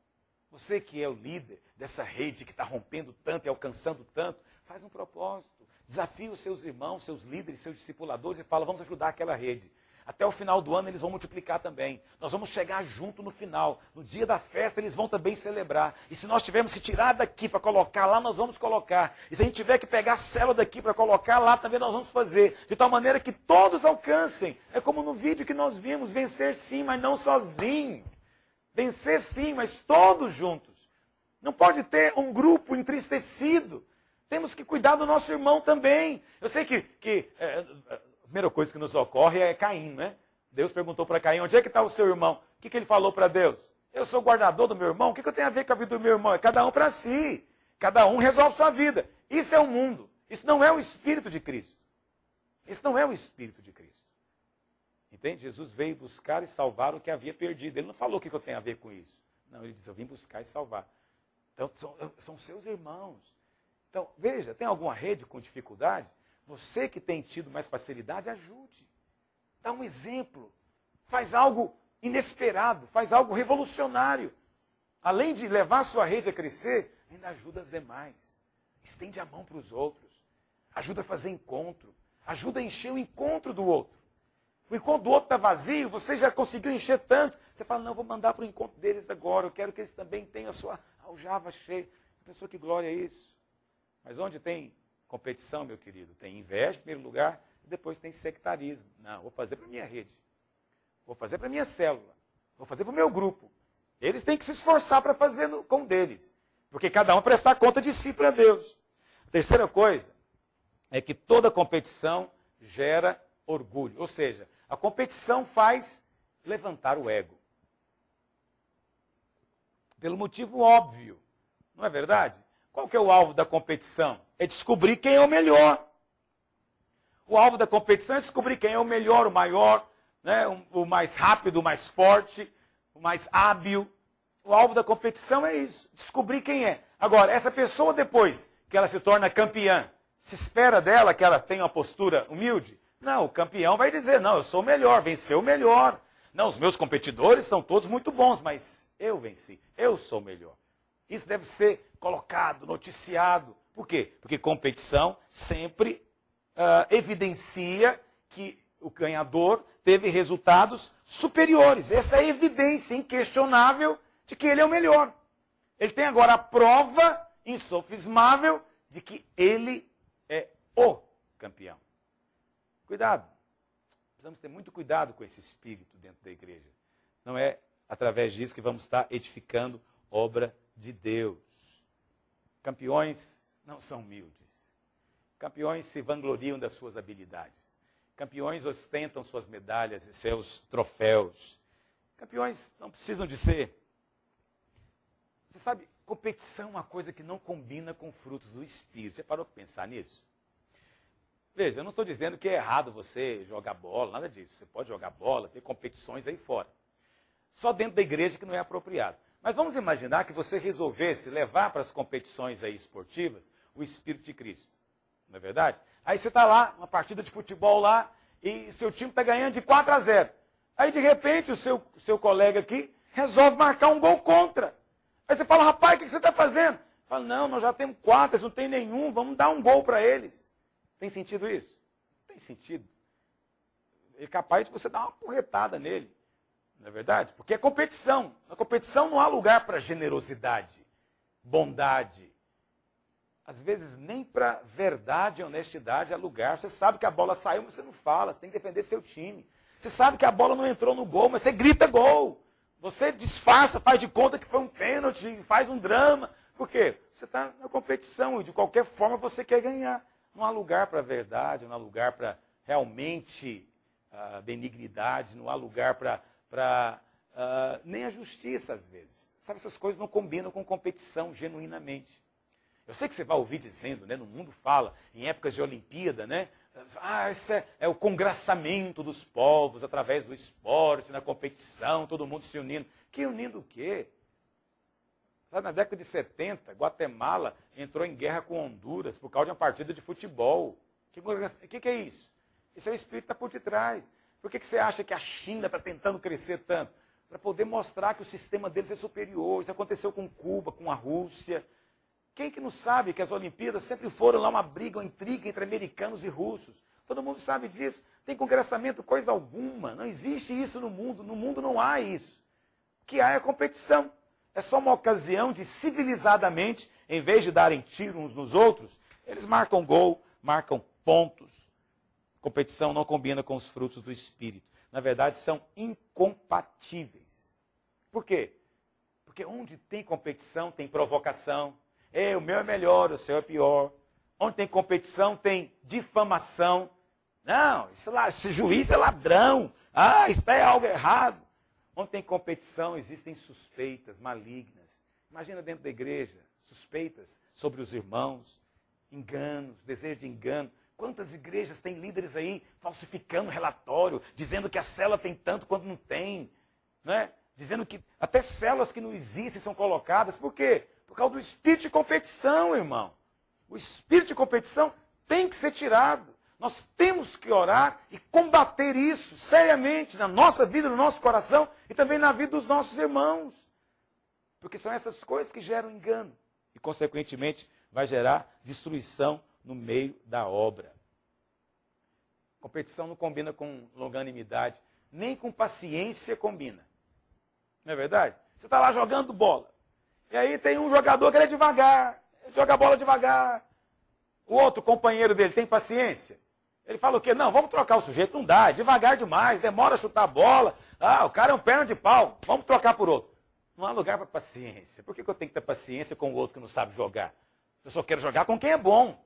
Você que é o líder dessa rede que está rompendo tanto e alcançando tanto, faz um propósito. Desafia os seus irmãos, seus líderes, seus discipuladores e fala, vamos ajudar aquela rede. Até o final do ano eles vão multiplicar também. Nós vamos chegar junto no final. No dia da festa eles vão também celebrar. E se nós tivermos que tirar daqui para colocar lá, nós vamos colocar. E se a gente tiver que pegar a célula daqui para colocar lá, também nós vamos fazer. De tal maneira que todos alcancem. É como no vídeo que nós vimos, vencer sim, mas não sozinho. Vencer sim, mas todos juntos. Não pode ter um grupo entristecido. Temos que cuidar do nosso irmão também. Eu sei que a primeira coisa que nos ocorre é Caim, né? Deus perguntou para Caim, onde é que está o seu irmão? O que ele falou para Deus? Eu sou guardador do meu irmão? O que eu tenho a ver com a vida do meu irmão? É cada um para si. Cada um resolve sua vida. Isso é o mundo. Isso não é o Espírito de Cristo. Isso não é o Espírito de Cristo. Entende? Jesus veio buscar e salvar o que havia perdido. Ele não falou o que eu tenho a ver com isso. Não, ele disse, eu vim buscar e salvar. Então, são seus irmãos. Então, veja, tem alguma rede com dificuldade? Você que tem tido mais facilidade, ajude. Dá um exemplo. Faz algo inesperado, faz algo revolucionário. Além de levar a sua rede a crescer, ainda ajuda as demais. Estende a mão para os outros. Ajuda a fazer encontro. Ajuda a encher o encontro do outro. O encontro do outro está vazio, você já conseguiu encher tanto. Você fala, não, vou mandar para o encontro deles agora. Eu quero que eles também tenham a sua aljava cheia. Pessoa, que glória é isso. Mas onde tem competição, meu querido? Tem inveja, em primeiro lugar, e depois tem sectarismo. Não, vou fazer para a minha rede. Vou fazer para a minha célula. Vou fazer para o meu grupo. Eles têm que se esforçar para fazer com deles. Porque cada um prestar conta de si para Deus. Terceira coisa, é que toda competição gera orgulho. Ou seja, a competição faz levantar o ego. Pelo motivo óbvio. Não é verdade? Qual que é o alvo da competição? É descobrir quem é o melhor. O alvo da competição é descobrir quem é o melhor, o maior, né? O mais rápido, o mais forte, o mais hábil. O alvo da competição é isso, descobrir quem é. Agora, essa pessoa, depois que ela se torna campeã, se espera dela que ela tenha uma postura humilde? Não, o campeão vai dizer, não, eu sou o melhor, venceu o melhor. Não, os meus competidores são todos muito bons, mas eu venci, eu sou o melhor. Isso deve ser colocado, noticiado. Por quê? Porque competição sempre evidencia que o ganhador teve resultados superiores. Essa é a evidência inquestionável de que ele é o melhor. Ele tem agora a prova insofismável de que ele é o campeão. Cuidado. Precisamos ter muito cuidado com esse espírito dentro da igreja. Não é através disso que vamos estar edificando obra de Deus. Campeões não são humildes. Campeões se vangloriam das suas habilidades. Campeões ostentam suas medalhas e seus troféus. Campeões não precisam de ser. Você sabe, competição é uma coisa que não combina com frutos do Espírito. Você parou para pensar nisso? Veja, eu não estou dizendo que é errado você jogar bola, nada disso. Você pode jogar bola, ter competições aí fora. Só dentro da igreja que não é apropriado. Mas vamos imaginar que você resolvesse levar para as competições aí esportivas o Espírito de Cristo. Não é verdade? Aí você está lá, uma partida de futebol lá, e seu time está ganhando de 4-0. Aí, de repente, o seu colega aqui resolve marcar um gol contra. Aí você fala, rapaz, o que você está fazendo? Fala, não, nós já temos 4, eles não tem nenhum, vamos dar um gol para eles. Tem sentido isso? Não tem sentido. É capaz de você dar uma porretada nele. Não é verdade? Porque é competição. Na competição não há lugar para generosidade, bondade. Às vezes nem para verdade e honestidade há lugar. Você sabe que a bola saiu, mas você não fala. Você tem que defender seu time. Você sabe que a bola não entrou no gol, mas você grita gol. Você disfarça, faz de conta que foi um pênalti, faz um drama. Por quê? Você está na competição e de qualquer forma você quer ganhar. Não há lugar para a verdade, não há lugar para realmente benignidade, não há lugar para nem a justiça às vezes. Sabe, essas coisas não combinam com competição genuinamente. Eu sei que você vai ouvir dizendo, né, no mundo fala, em épocas de Olimpíada, né? Esse é o congraçamento dos povos através do esporte, na competição, todo mundo se unindo. Que unindo o quê? Sabe, na década de 70, Guatemala entrou em guerra com Honduras por causa de uma partida de futebol. O que é isso? Esse é o espírito que está por detrás. Por que você acha que a China está tentando crescer tanto? Para poder mostrar que o sistema deles é superior. Isso aconteceu com Cuba, com a Rússia. Quem que não sabe que as Olimpíadas sempre foram lá uma briga, uma intriga entre americanos e russos? Todo mundo sabe disso. Tem congressamento coisa alguma. Não existe isso no mundo. No mundo não há isso. O que há é competição. É só uma ocasião de, civilizadamente, em vez de darem tiro uns nos outros, eles marcam gol, marcam pontos. Competição não combina com os frutos do Espírito. Na verdade, são incompatíveis. Por quê? Porque onde tem competição, tem provocação. O meu é melhor, o seu é pior. Onde tem competição, tem difamação. Não, esse juiz é ladrão. Isso é algo errado. Onde tem competição, existem suspeitas malignas. Imagina dentro da igreja, suspeitas sobre os irmãos, enganos, desejo de engano. Quantas igrejas têm líderes aí falsificando relatório, dizendo que a célula tem tanto quando não tem, né? Dizendo que até células que não existem são colocadas. Por quê? Por causa do espírito de competição, irmão. O espírito de competição tem que ser tirado. Nós temos que orar e combater isso seriamente na nossa vida, no nosso coração e também na vida dos nossos irmãos. Porque são essas coisas que geram engano e, consequentemente, vai gerar destruição no meio da obra. Competição não combina com longanimidade, nem com paciência combina. Não é verdade? Você está lá jogando bola. E aí tem um jogador que ele é devagar, ele joga a bola devagar. O outro companheiro dele tem paciência. Ele fala o quê? Não, vamos trocar o sujeito. Não dá, é devagar demais, demora a chutar a bola. O cara é um perna de pau, vamos trocar por outro. Não há lugar para paciência. Por que eu tenho que ter paciência com o outro que não sabe jogar? Eu só quero jogar com quem é bom.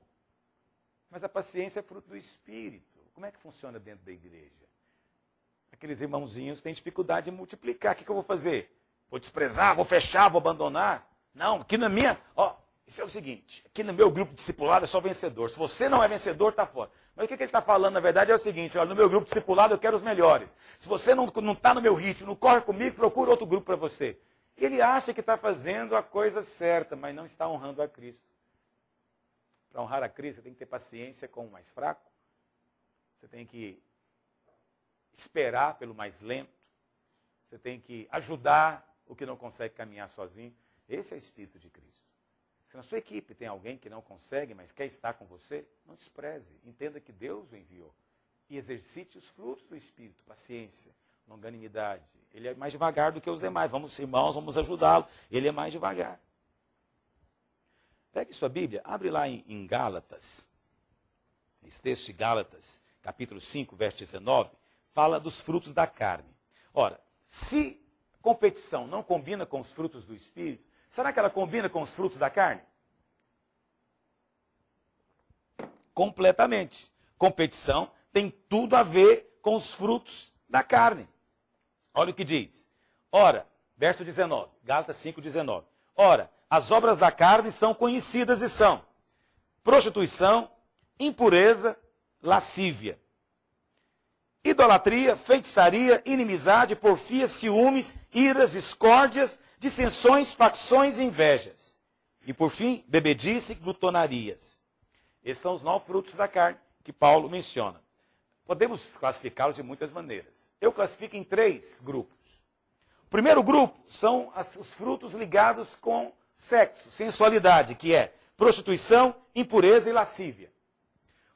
Mas a paciência é fruto do Espírito. Como é que funciona dentro da igreja? Aqueles irmãozinhos têm dificuldade de multiplicar. O que eu vou fazer? Vou desprezar, vou fechar, vou abandonar? Não, aqui na minha... Isso é o seguinte, aqui no meu grupo discipulado é só vencedor. Se você não é vencedor, está fora. Mas o que ele está falando, na verdade, é o seguinte, olha, no meu grupo discipulado eu quero os melhores. Se você não está no meu ritmo, não corre comigo, procura outro grupo para você. Ele acha que está fazendo a coisa certa, mas não está honrando a Cristo. Para honrar a Cristo, você tem que ter paciência com o mais fraco. Você tem que esperar pelo mais lento. Você tem que ajudar o que não consegue caminhar sozinho. Esse é o Espírito de Cristo. Se na sua equipe tem alguém que não consegue, mas quer estar com você, não despreze. Entenda que Deus o enviou. E exercite os frutos do Espírito. Paciência, longanimidade. Ele é mais devagar do que os demais. Vamos, irmãos, vamos ajudá-lo. Ele é mais devagar. Pegue sua Bíblia, abre lá em Gálatas. Esse texto de Gálatas, capítulo 5, verso 19, fala dos frutos da carne. Ora, se competição não combina com os frutos do Espírito, será que ela combina com os frutos da carne? Completamente. Competição tem tudo a ver com os frutos da carne. Olha o que diz. Ora, verso 19, Gálatas 5, 19. Ora, as obras da carne são conhecidas e são prostituição, impureza, lascívia, idolatria, feitiçaria, inimizade, porfia, ciúmes, iras, discórdias, dissensões, facções e invejas. E por fim, bebedice e glutonarias. Esses são os 9 frutos da carne que Paulo menciona. Podemos classificá-los de muitas maneiras. Eu classifico em 3 grupos. O primeiro grupo são os frutos ligados com sexo, sensualidade, que é prostituição, impureza e lascívia.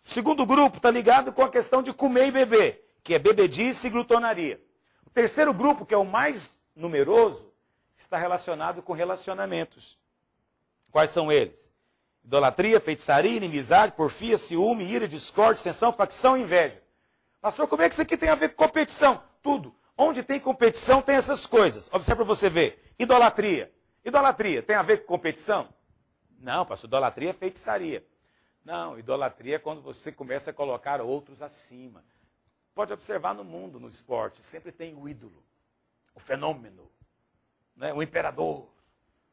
O segundo grupo está ligado com a questão de comer e beber, que é bebedice e glutonaria. O terceiro grupo, que é o mais numeroso, está relacionado com relacionamentos. Quais são eles? Idolatria, feitiçaria, inimizade, porfia, ciúme, ira, discórdia, dissensão, facção e inveja. Pastor, como é que isso aqui tem a ver com competição? Tudo. Onde tem competição tem essas coisas. Observe para você ver. Idolatria. Idolatria tem a ver com competição? Não, pastor, idolatria é feitiçaria. Não, idolatria é quando você começa a colocar outros acima. Pode observar no mundo, no esporte, sempre tem o ídolo, o fenômeno, né? O imperador,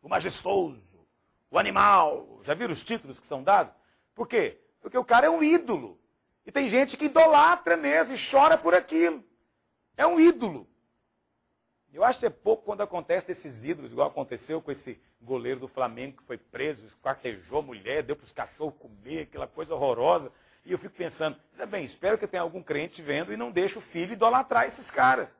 o majestoso, o animal. Já viram os títulos que são dados? Por quê? Porque o cara é um ídolo. E tem gente que idolatra mesmo e chora por aquilo. É um ídolo. Eu acho que é pouco quando acontece desses ídolos, igual aconteceu com esse goleiro do Flamengo que foi preso, esquartejou a mulher, deu para os cachorros comer, aquela coisa horrorosa. E eu fico pensando, ainda bem, espero que tenha algum crente vendo e não deixe o filho idolatrar esses caras.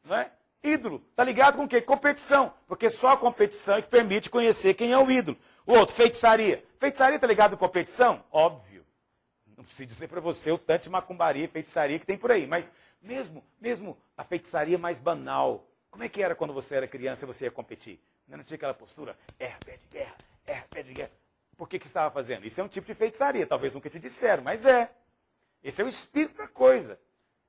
Não é? Ídolo. Está ligado com o quê? Competição. Porque só a competição é que permite conhecer quem é o ídolo. O outro, feitiçaria. Feitiçaria está ligado com competição? Óbvio. Não preciso dizer para você o tanto de macumbaria e feitiçaria que tem por aí. Mas mesmo a feitiçaria mais banal. Como é que era quando você era criança e você ia competir? Não tinha aquela postura, pede guerra. Por que estava fazendo? Isso é um tipo de feitiçaria, talvez nunca te disseram, mas é. Esse é o espírito da coisa.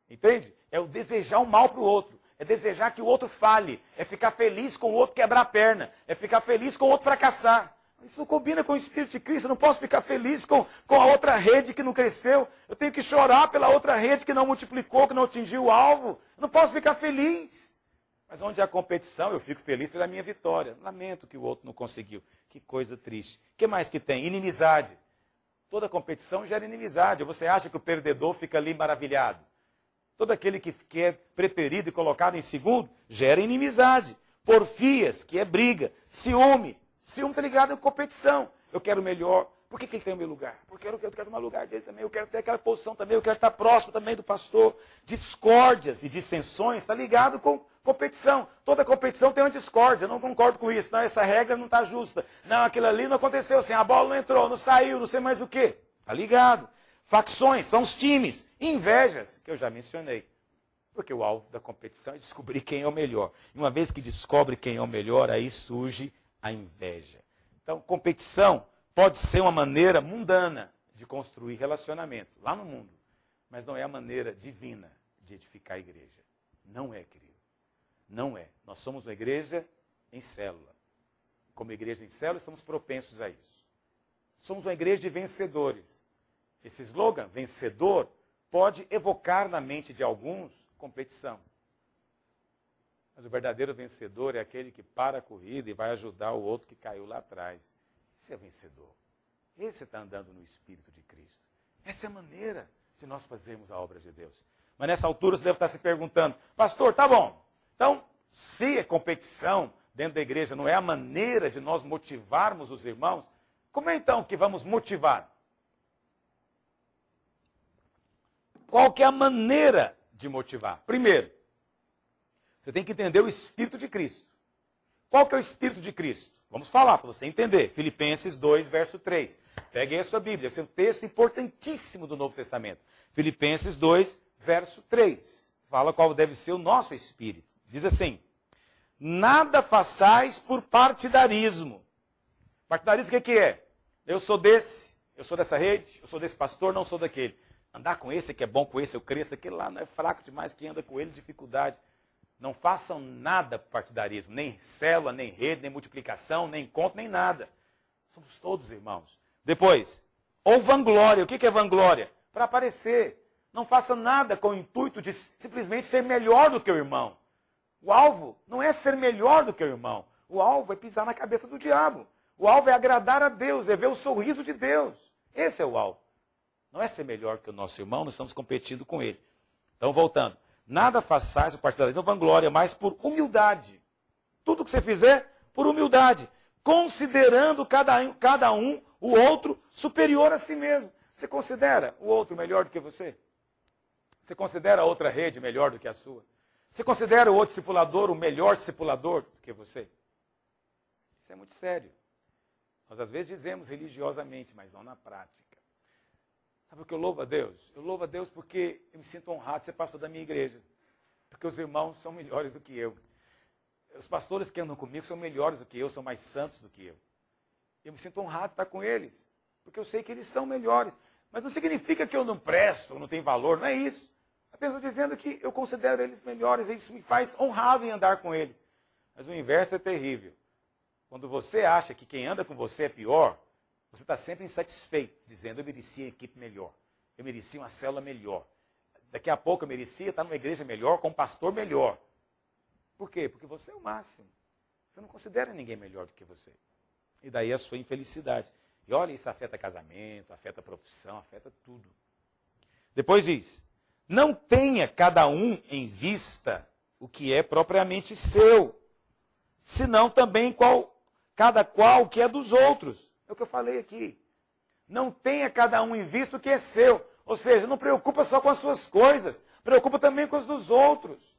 Entende? É o desejar o mal para o outro. É desejar que o outro fale. É ficar feliz com o outro quebrar a perna. É ficar feliz com o outro fracassar. Isso não combina com o Espírito de Cristo. Eu não posso ficar feliz com a outra rede que não cresceu. Eu tenho que chorar pela outra rede que não multiplicou, que não atingiu o alvo. Eu não posso ficar feliz. Mas onde há competição, eu fico feliz pela minha vitória. Lamento que o outro não conseguiu. Que coisa triste. O que mais que tem? Inimizade. Toda competição gera inimizade. Você acha que o perdedor fica ali maravilhado? Todo aquele que é preterido e colocado em segundo, gera inimizade. Porfias, que é briga. Ciúme. Ciúme está ligado com competição. Eu quero o melhor. Por que ele tem o meu lugar? Porque eu quero tomar o lugar dele também. Eu quero ter aquela posição também. Eu quero estar próximo também do pastor. Discórdias e dissensões está ligado com competição. Toda competição tem uma discórdia. Eu não concordo com isso. Não, essa regra não está justa. Não, aquilo ali não aconteceu assim. A bola não entrou, não saiu, não sei mais o quê. Está ligado. Facções são os times. Invejas, que eu já mencionei. Porque o alvo da competição é descobrir quem é o melhor. E uma vez que descobre quem é o melhor, aí surge a inveja. Então, competição pode ser uma maneira mundana de construir relacionamento lá no mundo, mas não é a maneira divina de edificar a igreja. Não é, querido. Não é. Nós somos uma igreja em célula. Como igreja em célula, estamos propensos a isso. Somos uma igreja de vencedores. Esse slogan, vencedor, pode evocar na mente de alguns competição. Mas o verdadeiro vencedor é aquele que para a corrida e vai ajudar o outro que caiu lá atrás. Esse é vencedor. Esse está andando no Espírito de Cristo. Essa é a maneira de nós fazermos a obra de Deus. Mas nessa altura você deve estar se perguntando, pastor, tá bom. Então, se é competição dentro da igreja, não é a maneira de nós motivarmos os irmãos, como é então que vamos motivar? Qual que é a maneira de motivar? Primeiro, você tem que entender o Espírito de Cristo. Qual que é o Espírito de Cristo? Vamos falar para você entender. Filipenses 2, verso 3. Pegue aí a sua Bíblia. Esse é um texto importantíssimo do Novo Testamento. Filipenses 2, verso 3. Fala qual deve ser o nosso espírito. Diz assim, nada façais por partidarismo. Partidarismo o que é? Eu sou dessa rede, eu sou desse pastor, não sou daquele. Andar com esse que é bom, com esse eu cresço, aquele lá não é fraco demais, que anda com ele, dificuldade. Não façam nada por partidarismo, nem célula, nem rede, nem multiplicação, nem encontro, nem nada. Somos todos irmãos. Depois, ou vanglória. O que é vanglória? Para aparecer. Não faça nada com o intuito de simplesmente ser melhor do que o irmão. O alvo não é ser melhor do que o irmão. O alvo é pisar na cabeça do diabo. O alvo é agradar a Deus, é ver o sorriso de Deus. Esse é o alvo. Não é ser melhor que o nosso irmão, nós estamos competindo com ele. Então, voltando. Nada façais o partidarismo ou vanglória, mas por humildade. Tudo que você fizer, por humildade. Considerando cada um o outro superior a si mesmo. Você considera o outro melhor do que você? Você considera a outra rede melhor do que a sua? Você considera o outro discipulador o melhor discipulador do que você? Isso é muito sério. Nós às vezes dizemos religiosamente, mas não na prática. Sabe o que eu louvo a Deus? Eu louvo a Deus porque eu me sinto honrado de ser pastor da minha igreja. Porque os irmãos são melhores do que eu. Os pastores que andam comigo são melhores do que eu, são mais santos do que eu. Eu me sinto honrado de estar com eles. Porque eu sei que eles são melhores. Mas não significa que eu não presto, ou não tenho valor, não é isso. Apenas dizendo que eu considero eles melhores, e isso me faz honrado em andar com eles. Mas o inverso é terrível. Quando você acha que quem anda com você é pior, você está sempre insatisfeito, dizendo, eu merecia uma equipe melhor, eu merecia uma célula melhor. Daqui a pouco eu merecia estar numa igreja melhor, com um pastor melhor. Por quê? Porque você é o máximo. Você não considera ninguém melhor do que você. E daí a sua infelicidade. E olha, isso afeta casamento, afeta profissão, afeta tudo. Depois diz, não tenha cada um em vista o que é propriamente seu, senão também cada qual o que é dos outros. É o que eu falei aqui. Não tenha cada um em vista o que é seu. Ou seja, não preocupa só com as suas coisas, preocupa também com as dos outros.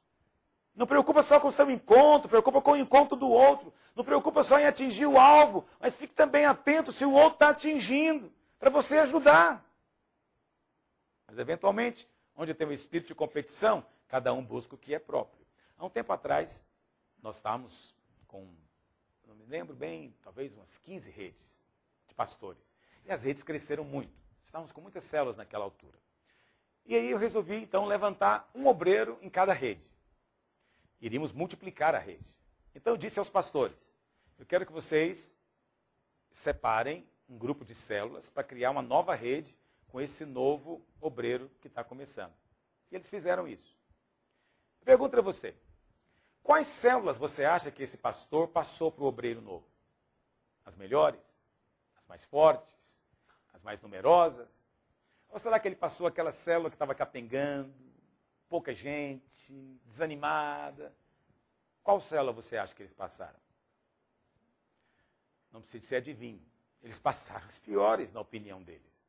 Não preocupa só com o seu encontro, preocupa com o encontro do outro. Não preocupa só em atingir o alvo, mas fique também atento se o outro está atingindo, para você ajudar. Mas, eventualmente, onde tem um espírito de competição, cada um busca o que é próprio. Há um tempo atrás, nós estávamos com, não me lembro bem, talvez umas 15 redes de pastores. E as redes cresceram muito. Estávamos com muitas células naquela altura. E aí eu resolvi, então, levantar um obreiro em cada rede. Iríamos multiplicar a rede. Então eu disse aos pastores, eu quero que vocês separem um grupo de células para criar uma nova rede com esse novo obreiro que está começando. E eles fizeram isso. Pergunto para você, quais células você acha que esse pastor passou para o obreiro novo? As melhores? As mais fortes? As mais numerosas? Ou será que ele passou aquela célula que estava capengando, pouca gente, desanimada? Qual célula você acha que eles passaram? Não precisa ser adivinho. Eles passaram os piores, na opinião deles.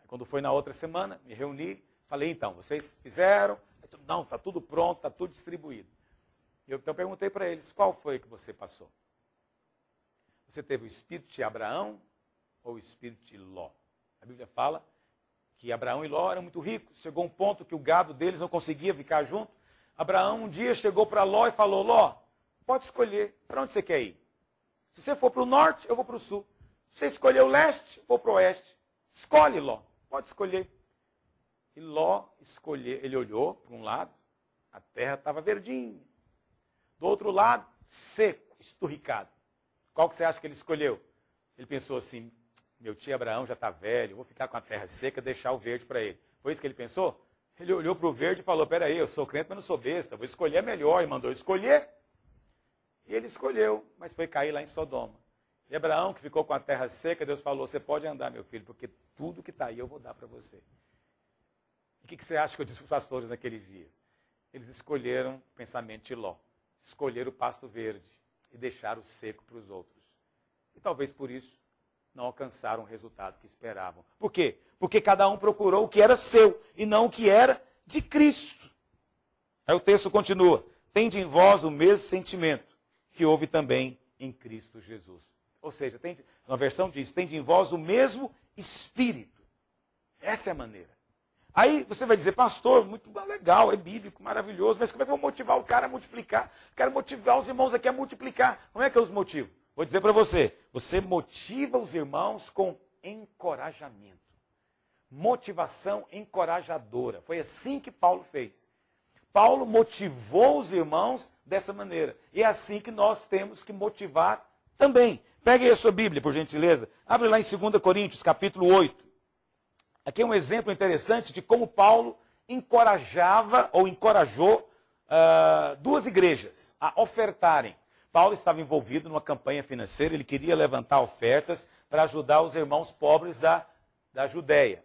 Quando foi na outra semana, me reuni, falei, então, vocês fizeram? Não, está tudo pronto, está tudo distribuído. Eu então perguntei para eles, qual foi que você passou? Você teve o espírito de Abraão ou o espírito de Ló? A Bíblia fala que Abraão e Ló eram muito ricos. Chegou um ponto que o gado deles não conseguia ficar junto. Abraão um dia chegou para Ló e falou, Ló, pode escolher, para onde você quer ir? Se você for para o norte, eu vou para o sul. Se você escolher o leste, eu vou para o oeste. Escolhe, Ló, pode escolher. E Ló escolheu, ele olhou para um lado, a terra estava verdinha. Do outro lado, seco, esturricado. Qual que você acha que ele escolheu? Ele pensou assim, meu tio Abraão já está velho, vou ficar com a terra seca, deixar o verde para ele. Foi isso que ele pensou? Ele olhou para o verde e falou, peraí, eu sou crente, mas não sou besta, vou escolher a melhor, e mandou escolher. E ele escolheu, mas foi cair lá em Sodoma. E Abraão, que ficou com a terra seca, Deus falou, você pode andar, meu filho, porque tudo que está aí eu vou dar para você. E o que você acha que eu disse para os pastores naqueles dias? Eles escolheram o pensamento de Ló, escolheram o pasto verde e deixaram o seco para os outros. E talvez por isso não alcançaram o resultado que esperavam. Por quê? Porque cada um procurou o que era seu e não o que era de Cristo. Aí o texto continua, tende em vós o mesmo sentimento que houve também em Cristo Jesus. Ou seja, uma versão diz, tende em vós o mesmo Espírito. Essa é a maneira. Aí você vai dizer, pastor, muito legal, é bíblico, maravilhoso, mas como é que eu vou motivar o cara a multiplicar? Quero motivar os irmãos aqui a multiplicar. Como é que eu os motivo? Vou dizer para você, você motiva os irmãos com encorajamento. Motivação encorajadora. Foi assim que Paulo fez. Paulo motivou os irmãos dessa maneira. E é assim que nós temos que motivar também. Pegue aí a sua Bíblia, por gentileza. Abre lá em 2 Coríntios, capítulo 8. Aqui é um exemplo interessante de como Paulo encorajou duas igrejas a ofertarem. Paulo estava envolvido numa campanha financeira, ele queria levantar ofertas para ajudar os irmãos pobres da Judéia.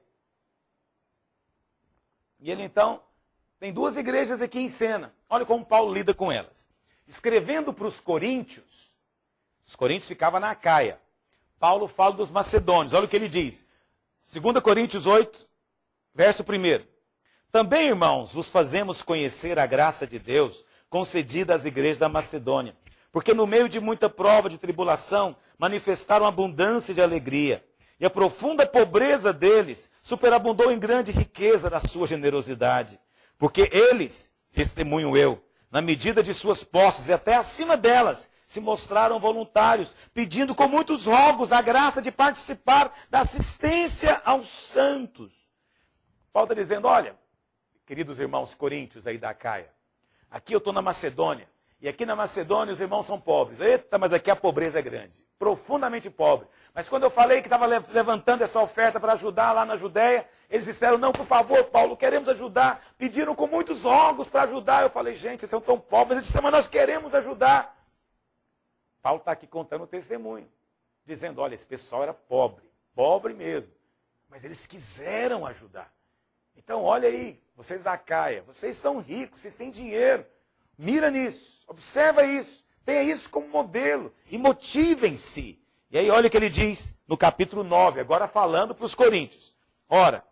E ele então tem duas igrejas aqui em cena. Olha como Paulo lida com elas. Escrevendo para os coríntios ficavam na Acaia. Paulo fala dos macedônios, olha o que ele diz. 2 Coríntios 8, verso 1. Também, irmãos, vos fazemos conhecer a graça de Deus concedida às igrejas da Macedônia, porque no meio de muita prova de tribulação manifestaram abundância de alegria, e a profunda pobreza deles superabundou em grande riqueza da sua generosidade, porque eles, testemunho eu, na medida de suas posses e até acima delas, se mostraram voluntários, pedindo com muitos rogos a graça de participar da assistência aos santos. Paulo está dizendo, olha, queridos irmãos coríntios aí da Acaia, aqui eu estou na Macedônia, e aqui na Macedônia os irmãos são pobres. Eita, mas aqui a pobreza é grande, profundamente pobre. Mas quando eu falei que estava levantando essa oferta para ajudar lá na Judéia, eles disseram, não, por favor, Paulo, queremos ajudar. Pediram com muitos rogos para ajudar. Eu falei, gente, vocês são tão pobres. Eles disseram, mas nós queremos ajudar. Paulo está aqui contando o testemunho, dizendo, olha, esse pessoal era pobre mesmo, mas eles quiseram ajudar. Então, olha aí, vocês da Acaia, vocês são ricos, vocês têm dinheiro, mira nisso, observa isso, tenha isso como modelo e motivem-se. E aí olha o que ele diz no capítulo 9, agora falando para os coríntios. Ora,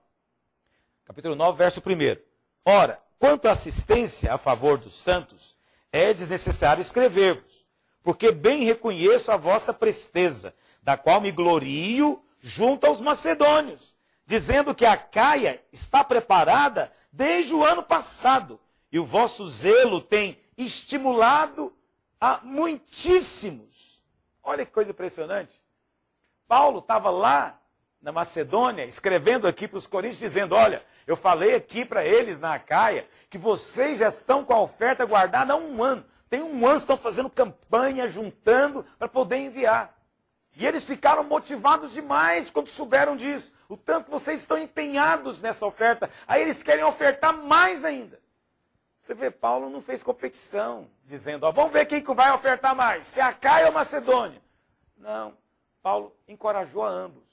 capítulo 9, verso 1. Ora, quanto à assistência a favor dos santos, é desnecessário escrever-vos, porque bem reconheço a vossa presteza, da qual me glorio junto aos macedônios, dizendo que a Acaia está preparada desde o ano passado, e o vosso zelo tem estimulado a muitíssimos. Olha que coisa impressionante. Paulo estava lá na Macedônia, escrevendo aqui para os coríntios, dizendo, olha, eu falei aqui para eles na Acaia, que vocês já estão com a oferta guardada há um ano. Tem um ano que estão fazendo campanha, juntando para poder enviar. E eles ficaram motivados demais quando souberam disso. O tanto que vocês estão empenhados nessa oferta. Aí eles querem ofertar mais ainda. Você vê, Paulo não fez competição, dizendo, ó, vamos ver quem que vai ofertar mais, se é a Acaia ou a Macedônia. Não, Paulo encorajou a ambos.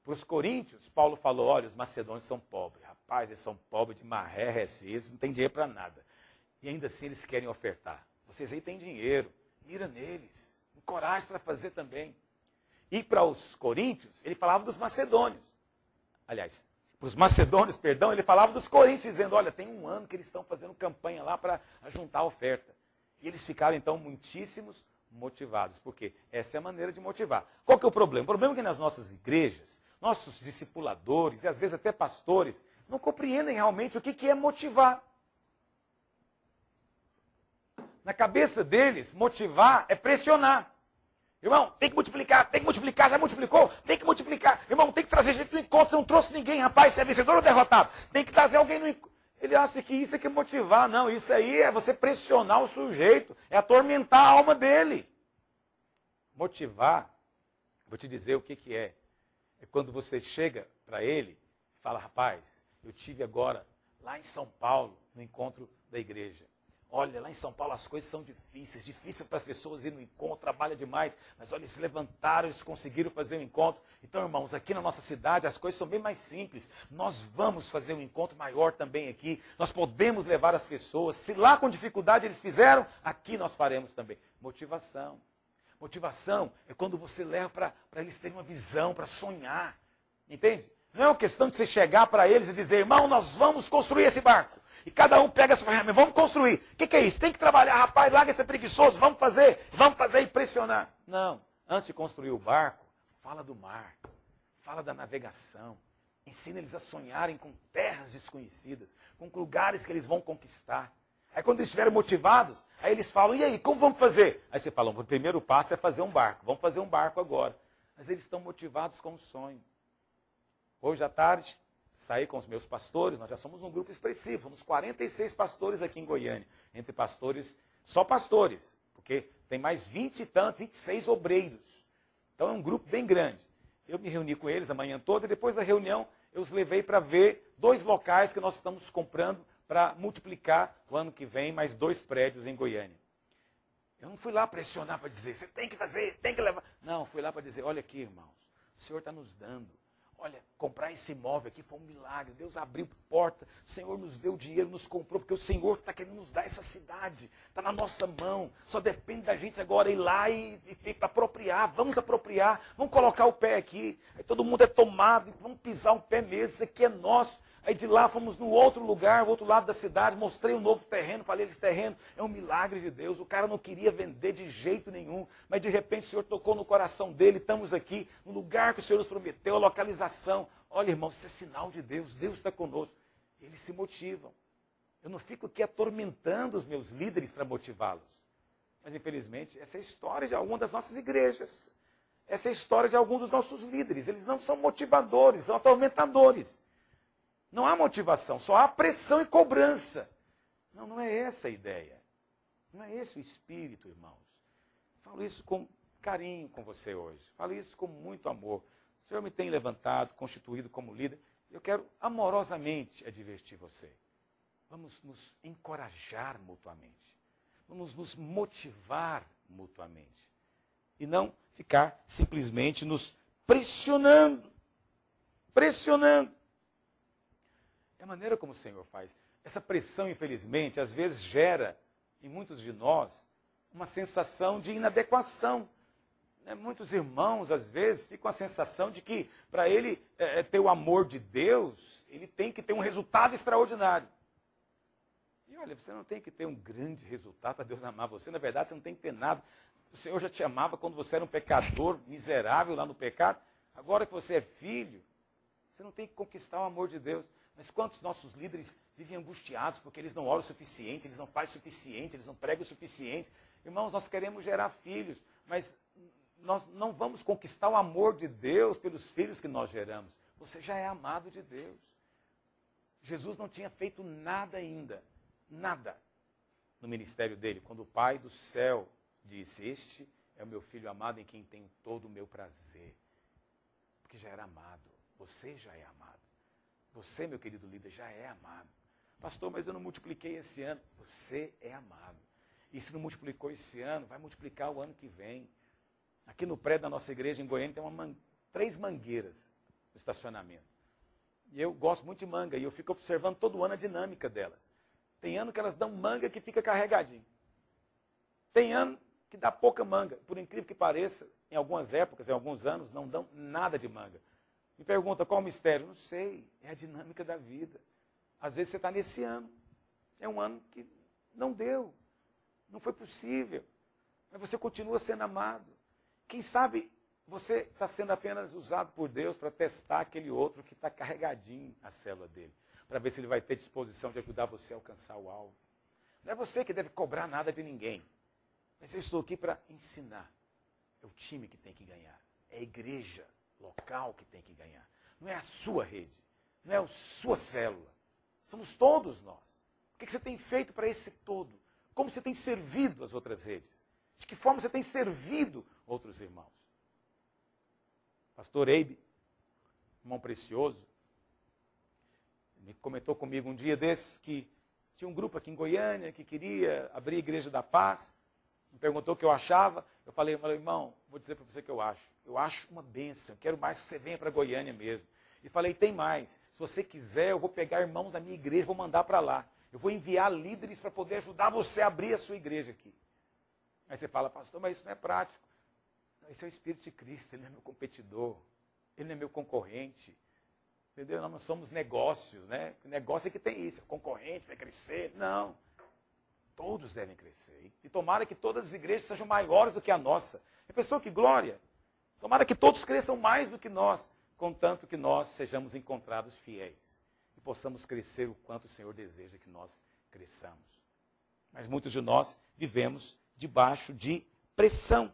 Para os coríntios, Paulo falou, olha, os macedônios são pobres. Rapaz, eles são pobres de maré, eles não têm dinheiro para nada. E ainda assim eles querem ofertar. Vocês aí têm dinheiro, mira neles, encoraje para fazer também. E para os coríntios, ele falava dos macedônios. Aliás, para os macedônios, perdão, ele falava dos coríntios, dizendo, olha, tem um ano que eles estão fazendo campanha lá para juntar a oferta. E eles ficaram, então, muitíssimos motivados, porque essa é a maneira de motivar. Qual que é o problema? O problema é que nas nossas igrejas, nossos discipuladores, e às vezes até pastores, não compreendem realmente o que é motivar. Na cabeça deles, motivar é pressionar. Irmão, tem que multiplicar, já multiplicou, tem que multiplicar. Irmão, tem que trazer gente no encontro, você não trouxe ninguém, rapaz, você é vencedor ou derrotado? Tem que trazer alguém no encontro. Ele acha que isso é que é motivar. Não, isso aí é você pressionar o sujeito, é atormentar a alma dele. Motivar, Vou te dizer o que é. É quando você chega para ele e fala, rapaz, eu tive agora lá em São Paulo, no encontro da igreja. Olha, lá em São Paulo as coisas são difíceis para as pessoas ir no encontro, trabalha demais, mas olha, eles se levantaram, eles conseguiram fazer o encontro. Então, irmãos, aqui na nossa cidade as coisas são bem mais simples. Nós vamos fazer um encontro maior também aqui, nós podemos levar as pessoas. Se lá com dificuldade eles fizeram, aqui nós faremos também. Motivação. Motivação é quando você leva para eles terem uma visão, para sonhar. Entende? Não é uma questão de você chegar para eles e dizer, irmão, nós vamos construir esse barco. E cada um pega essa ferramenta, vamos construir. O que é isso? Tem que trabalhar, rapaz, larga esse preguiçoso, vamos fazer e pressionar. Não, antes de construir o barco, fala do mar, fala da navegação. Ensina eles a sonharem com terras desconhecidas, com lugares que eles vão conquistar. Aí quando eles estiverem motivados, aí eles falam, e aí, como vamos fazer? Aí você fala, o primeiro passo é fazer um barco, vamos fazer um barco agora. Mas eles estão motivados com o sonho. Hoje à tarde, saí com os meus pastores, nós já somos um grupo expressivo, somos 46 pastores aqui em Goiânia, entre pastores, só pastores, porque tem mais 20 e tantos, 26 obreiros. Então é um grupo bem grande. Eu me reuni com eles a manhã toda e depois da reunião eu os levei para ver 2 locais que nós estamos comprando para multiplicar o ano que vem mais 2 prédios em Goiânia. Eu não fui lá pressionar para dizer, você tem que fazer, tem que levar. Não, fui lá para dizer, olha aqui, irmãos, o Senhor está nos dando. Olha, comprar esse imóvel aqui foi um milagre. Deus abriu porta, o Senhor nos deu dinheiro, nos comprou, porque o Senhor está querendo nos dar essa cidade. Está na nossa mão. Só depende da gente agora ir lá e apropriar. Vamos apropriar, vamos colocar o pé aqui. Aí todo mundo é tomado, vamos pisar o pé mesmo, isso aqui é nosso. Aí de lá fomos no outro lugar, no outro lado da cidade, mostrei um novo terreno, falei, esse terreno é um milagre de Deus. O cara não queria vender de jeito nenhum, mas de repente o Senhor tocou no coração dele, estamos aqui, no lugar que o Senhor nos prometeu, a localização. Olha, irmão, isso é sinal de Deus, Deus está conosco. Eles se motivam. Eu não fico aqui atormentando os meus líderes para motivá-los. Mas infelizmente, essa é a história de algumas das nossas igrejas. Essa é a história de alguns dos nossos líderes. Eles não são motivadores, são atormentadores. Não há motivação, só há pressão e cobrança. Não, não é essa a ideia. Não é esse o espírito, irmãos. Falo isso com carinho com você hoje. Falo isso com muito amor. O Senhor me tem levantado, constituído como líder. Eu quero amorosamente advertir você. Vamos nos encorajar mutuamente. Vamos nos motivar mutuamente. E não ficar simplesmente nos pressionando. Pressionando. É a maneira como o Senhor faz. Essa pressão, infelizmente, às vezes gera, em muitos de nós, uma sensação de inadequação. Muitos irmãos, às vezes, ficam com a sensação de que, para ele ter o amor de Deus, ele tem que ter um resultado extraordinário. E olha, você não tem que ter um grande resultado para Deus amar você. Na verdade, você não tem que ter nada. O Senhor já te amava quando você era um pecador, miserável lá no pecado. Agora que você é filho, você não tem que conquistar o amor de Deus. Mas quantos nossos líderes vivem angustiados porque eles não oram o suficiente, eles não fazem o suficiente, eles não pregam o suficiente. Irmãos, nós queremos gerar filhos, mas nós não vamos conquistar o amor de Deus pelos filhos que nós geramos. Você já é amado de Deus. Jesus não tinha feito nada ainda, nada, no ministério dele, quando o Pai do céu disse, este é o meu filho amado em quem tenho todo o meu prazer. Porque já era amado, você já é amado. Você, meu querido líder, já é amado. Pastor, mas eu não multipliquei esse ano. Você é amado. E se não multiplicou esse ano, vai multiplicar o ano que vem. Aqui no prédio da nossa igreja em Goiânia tem 3 mangueiras no estacionamento. E eu gosto muito de manga, e eu fico observando todo ano a dinâmica delas. Tem ano que elas dão manga que fica carregadinho. Tem ano que dá pouca manga. Por incrível que pareça, em algumas épocas, em alguns anos, não dão nada de manga. Me pergunta, qual o mistério? Não sei, é a dinâmica da vida. Às vezes você está nesse ano. É um ano que não deu, não foi possível. Mas você continua sendo amado. Quem sabe você está sendo apenas usado por Deus para testar aquele outro que está carregadinho a célula dele. Para ver se ele vai ter disposição de ajudar você a alcançar o alvo. Não é você que deve cobrar nada de ninguém. Mas eu estou aqui para ensinar. É o time que tem que ganhar. É a igreja local que tem que ganhar. Não é a sua rede. Não é a sua célula. Somos todos nós. O que você tem feito para esse todo? Como você tem servido as outras redes? De que forma você tem servido outros irmãos? Pastor Eibe, irmão precioso, me comentou comigo um dia desses que tinha um grupo aqui em Goiânia que queria abrir a Igreja da Paz. Me perguntou o que eu achava. Eu falei, irmão, vou dizer para você o que eu acho. Eu acho uma bênção, quero mais que você venha para Goiânia mesmo. E falei, tem mais. Se você quiser, eu vou pegar irmãos da minha igreja, vou mandar para lá. Eu vou enviar líderes para poder ajudar você a abrir a sua igreja aqui. Aí você fala, pastor, mas isso não é prático. Esse é o Espírito de Cristo, ele não é meu competidor, ele não é meu concorrente. Entendeu? Nós não somos negócios, né? O negócio é que tem isso, o concorrente vai crescer. Não. Todos devem crescer. E tomara que todas as igrejas sejam maiores do que a nossa. É pessoa que glória. Tomara que todos cresçam mais do que nós, contanto que nós sejamos encontrados fiéis. E possamos crescer o quanto o Senhor deseja que nós cresçamos. Mas muitos de nós vivemos debaixo de pressão.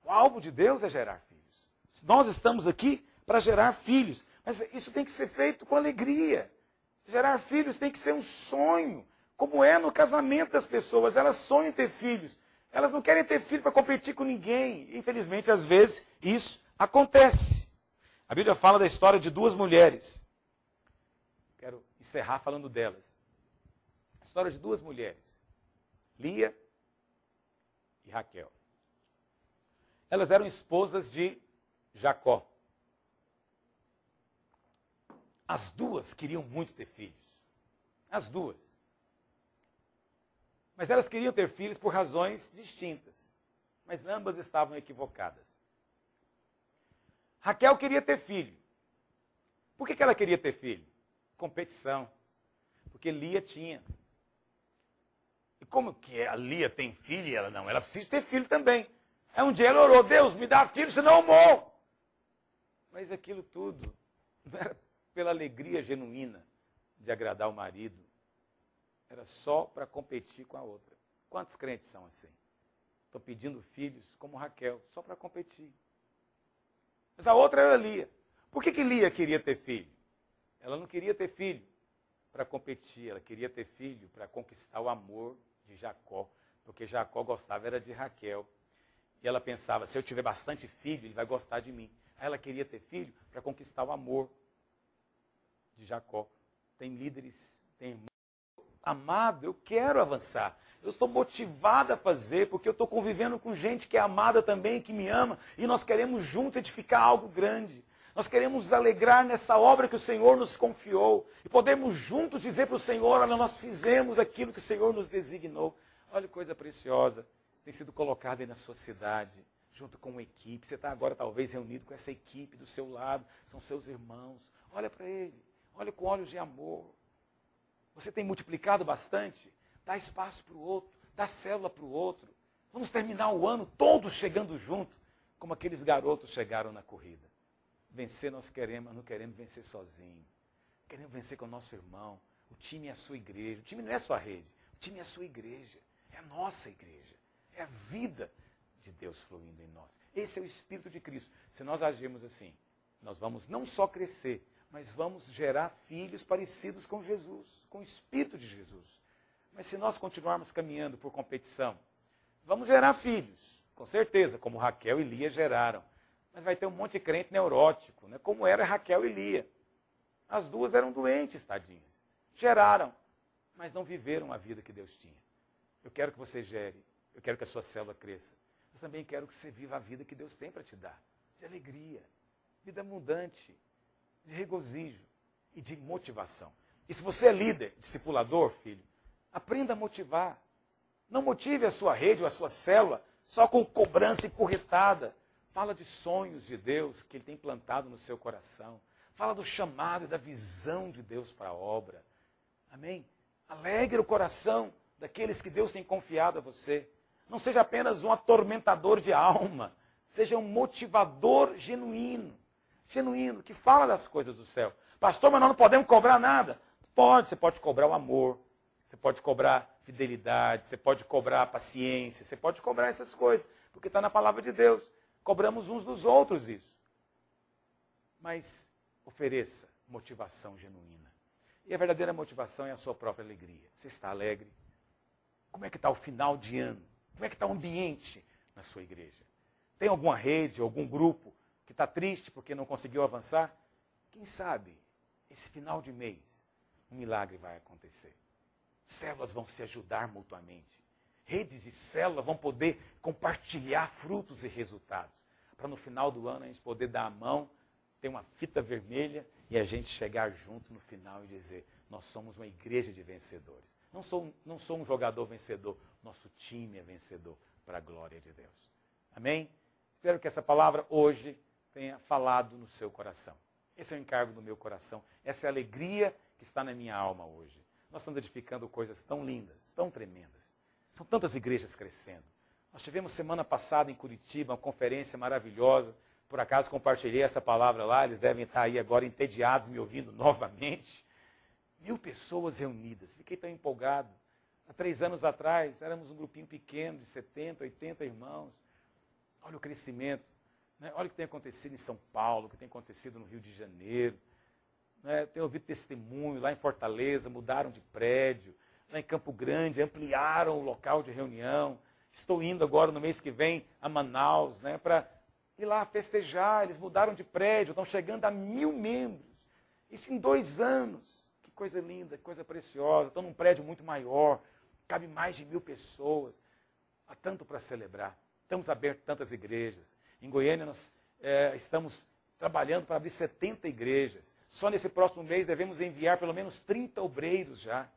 O alvo de Deus é gerar filhos. Nós estamos aqui para gerar filhos. Mas isso tem que ser feito com alegria. Gerar filhos tem que ser um sonho. Como é no casamento das pessoas. Elas sonham em ter filhos. Elas não querem ter filho para competir com ninguém. Infelizmente, às vezes, isso acontece. A Bíblia fala da história de duas mulheres. Quero encerrar falando delas. A história de duas mulheres. Lia e Raquel. Elas eram esposas de Jacó. As duas queriam muito ter filhos. As duas. Mas elas queriam ter filhos por razões distintas. Mas ambas estavam equivocadas. Raquel queria ter filho. Por que ela queria ter filho? Competição. Porque Lia tinha. E como que a Lia tem filho e ela não? Ela precisa ter filho também. Aí um dia ela orou, Deus, me dá filho, senão eu morro. Mas aquilo tudo não era pela alegria genuína de agradar o marido. Era só para competir com a outra. Quantos crentes são assim? Estão pedindo filhos como Raquel, só para competir. Mas a outra era Lia. Por que Lia queria ter filho? Ela não queria ter filho para competir, ela queria ter filho para conquistar o amor de Jacó. Porque Jacó gostava era de Raquel. E ela pensava, se eu tiver bastante filho, ele vai gostar de mim. Aí ela queria ter filho para conquistar o amor de Jacó. Tem líderes, tem irmãos. Amado, eu quero avançar. Eu estou motivado a fazer, porque eu estou convivendo com gente que é amada também, que me ama, e nós queremos juntos edificar algo grande. Nós queremos nos alegrar nessa obra que o Senhor nos confiou, e podemos juntos dizer para o Senhor, olha, nós fizemos aquilo que o Senhor nos designou. Olha que coisa preciosa, tem sido colocado aí na sua cidade, junto com uma equipe. Você está agora talvez reunido com essa equipe do seu lado, são seus irmãos. Olha para ele, olha com olhos de amor. Você tem multiplicado bastante? Dá espaço para o outro, dá célula para o outro. Vamos terminar o ano todos chegando junto, como aqueles garotos chegaram na corrida. Vencer nós queremos, mas não queremos vencer sozinho. Queremos vencer com o nosso irmão. O time é a sua igreja. O time não é a sua rede. O time é a sua igreja. É a nossa igreja. É a vida de Deus fluindo em nós. Esse é o Espírito de Cristo. Se nós agirmos assim, nós vamos não só crescer, mas vamos gerar filhos parecidos com Jesus, com o Espírito de Jesus. Mas se nós continuarmos caminhando por competição, vamos gerar filhos, com certeza, como Raquel e Lia geraram. Mas vai ter um monte de crente neurótico, né? Como era Raquel e Lia. As duas eram doentes, tadinhas. Geraram, mas não viveram a vida que Deus tinha. Eu quero que você gere, eu quero que a sua célula cresça, mas também quero que você viva a vida que Deus tem para te dar. De alegria, vida abundante, de regozijo e de motivação. E se você é líder, discipulador, filho, aprenda a motivar. Não motive a sua rede ou a sua célula só com cobrança e porretada. Fala de sonhos de Deus que Ele tem plantado no seu coração. Fala do chamado e da visão de Deus para a obra. Amém? Alegre o coração daqueles que Deus tem confiado a você. Não seja apenas um atormentador de alma. Seja um motivador genuíno. Genuíno, que fala das coisas do céu. Pastor, mas nós não podemos cobrar nada. Pode, você pode cobrar o amor. Você pode cobrar fidelidade. Você pode cobrar paciência. Você pode cobrar essas coisas. Porque está na palavra de Deus. Cobramos uns dos outros isso. Mas ofereça motivação genuína. E a verdadeira motivação é a sua própria alegria. Você está alegre? Como é que está o final de ano? Como é que está o ambiente na sua igreja? Tem alguma rede, algum grupo que está triste porque não conseguiu avançar, quem sabe, esse final de mês, um milagre vai acontecer. Células vão se ajudar mutuamente. Redes de célula vão poder compartilhar frutos e resultados. Para no final do ano a gente poder dar a mão, ter uma fita vermelha e a gente chegar junto no final e dizer, nós somos uma igreja de vencedores. Não sou um jogador vencedor, nosso time é vencedor para a glória de Deus. Amém? Espero que essa palavra hoje tenha falado no seu coração. Esse é o encargo do meu coração. Essa é a alegria que está na minha alma hoje. Nós estamos edificando coisas tão lindas, tão tremendas. São tantas igrejas crescendo. Nós tivemos semana passada em Curitiba uma conferência maravilhosa. Por acaso compartilhei essa palavra lá, eles devem estar aí agora entediados me ouvindo novamente. 1000 pessoas reunidas, fiquei tão empolgado. Há 3 anos atrás, éramos um grupinho pequeno de 70, 80 irmãos. Olha o crescimento, né? Olha o que tem acontecido em São Paulo, o que tem acontecido no Rio de Janeiro. Né? Tenho ouvido testemunho, lá em Fortaleza, mudaram de prédio. Lá em Campo Grande, ampliaram o local de reunião. Estou indo agora no mês que vem a Manaus, né, para ir lá festejar. Eles mudaram de prédio, estão chegando a 1000 membros. Isso em 2 anos. Que coisa linda, que coisa preciosa. Estão num prédio muito maior, cabe mais de 1000 pessoas. Há tanto para celebrar. Estamos abertos tantas igrejas. Em Goiânia nós estamos trabalhando para abrir 70 igrejas. Só nesse próximo mês devemos enviar pelo menos 30 obreiros já.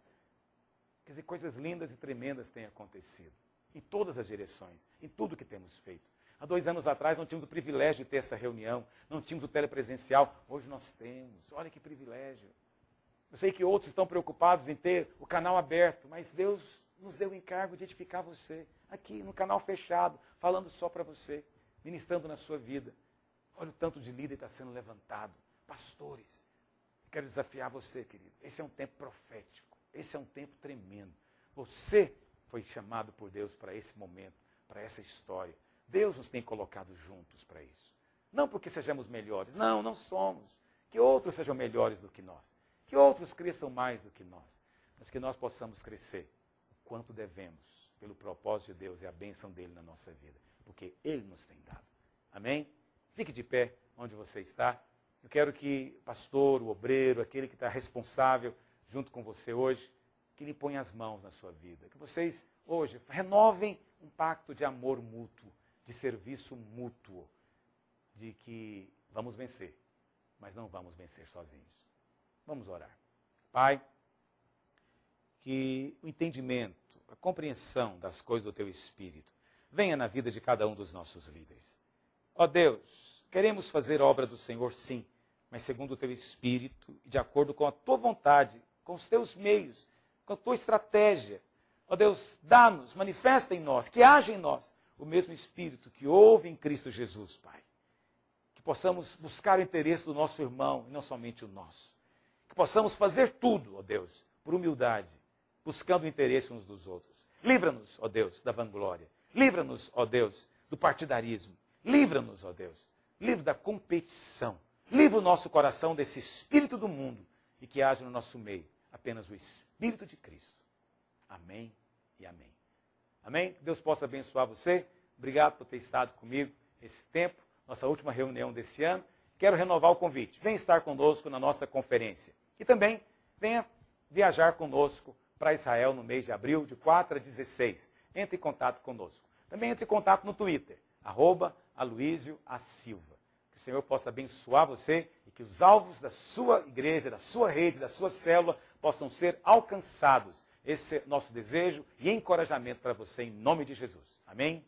Quer dizer, coisas lindas e tremendas têm acontecido. Em todas as direções, em tudo que temos feito. Há 2 anos atrás não tínhamos o privilégio de ter essa reunião, não tínhamos o telepresencial, hoje nós temos. Olha que privilégio. Eu sei que outros estão preocupados em ter o canal aberto, mas Deus nos deu o encargo de edificar você, aqui no canal fechado, falando só para você, ministrando na sua vida. Olha o tanto de líder está sendo levantado. Pastores, quero desafiar você, querido. Esse é um tempo profético, esse é um tempo tremendo. Você foi chamado por Deus para esse momento, para essa história. Deus nos tem colocado juntos para isso. Não porque sejamos melhores, não somos. Que outros sejam melhores do que nós. Que outros cresçam mais do que nós. Mas que nós possamos crescer o quanto devemos, pelo propósito de Deus e a bênção dele na nossa vida. Porque ele nos tem dado. Amém? Fique de pé onde você está. Eu quero que o pastor, o obreiro, aquele que está responsável junto com você hoje, que lhe ponha as mãos na sua vida. Que vocês hoje renovem um pacto de amor mútuo, de serviço mútuo, de que vamos vencer, mas não vamos vencer sozinhos. Vamos orar. Pai, que o entendimento, a compreensão das coisas do teu Espírito venha na vida de cada um dos nossos líderes. Ó Deus, queremos fazer a obra do Senhor, sim, mas segundo o teu Espírito, de acordo com a tua vontade, com os teus meios, com a tua estratégia. Ó Deus, dá-nos, manifesta em nós, que haja em nós o mesmo Espírito que houve em Cristo Jesus, Pai. Que possamos buscar o interesse do nosso irmão e não somente o nosso. Que possamos fazer tudo, ó Deus, por humildade, buscando o interesse uns dos outros. Livra-nos, ó Deus, da vanglória. Livra-nos, ó Deus, do partidarismo. Livra-nos, ó Deus, livra da competição. Livra o nosso coração desse espírito do mundo e que haja no nosso meio apenas o Espírito de Cristo. Amém e amém. Amém? Que Deus possa abençoar você. Obrigado por ter estado comigo esse tempo, nossa última reunião desse ano. Quero renovar o convite. Venha estar conosco na nossa conferência. E também venha viajar conosco para Israel no mês de abril, de 4 a 16. Entre em contato conosco. Também entre em contato no Twitter, @AluísioASilva. Que o Senhor possa abençoar você e que os alvos da sua igreja, da sua rede, da sua célula possam ser alcançados. Esse é nosso desejo e encorajamento para você em nome de Jesus. Amém?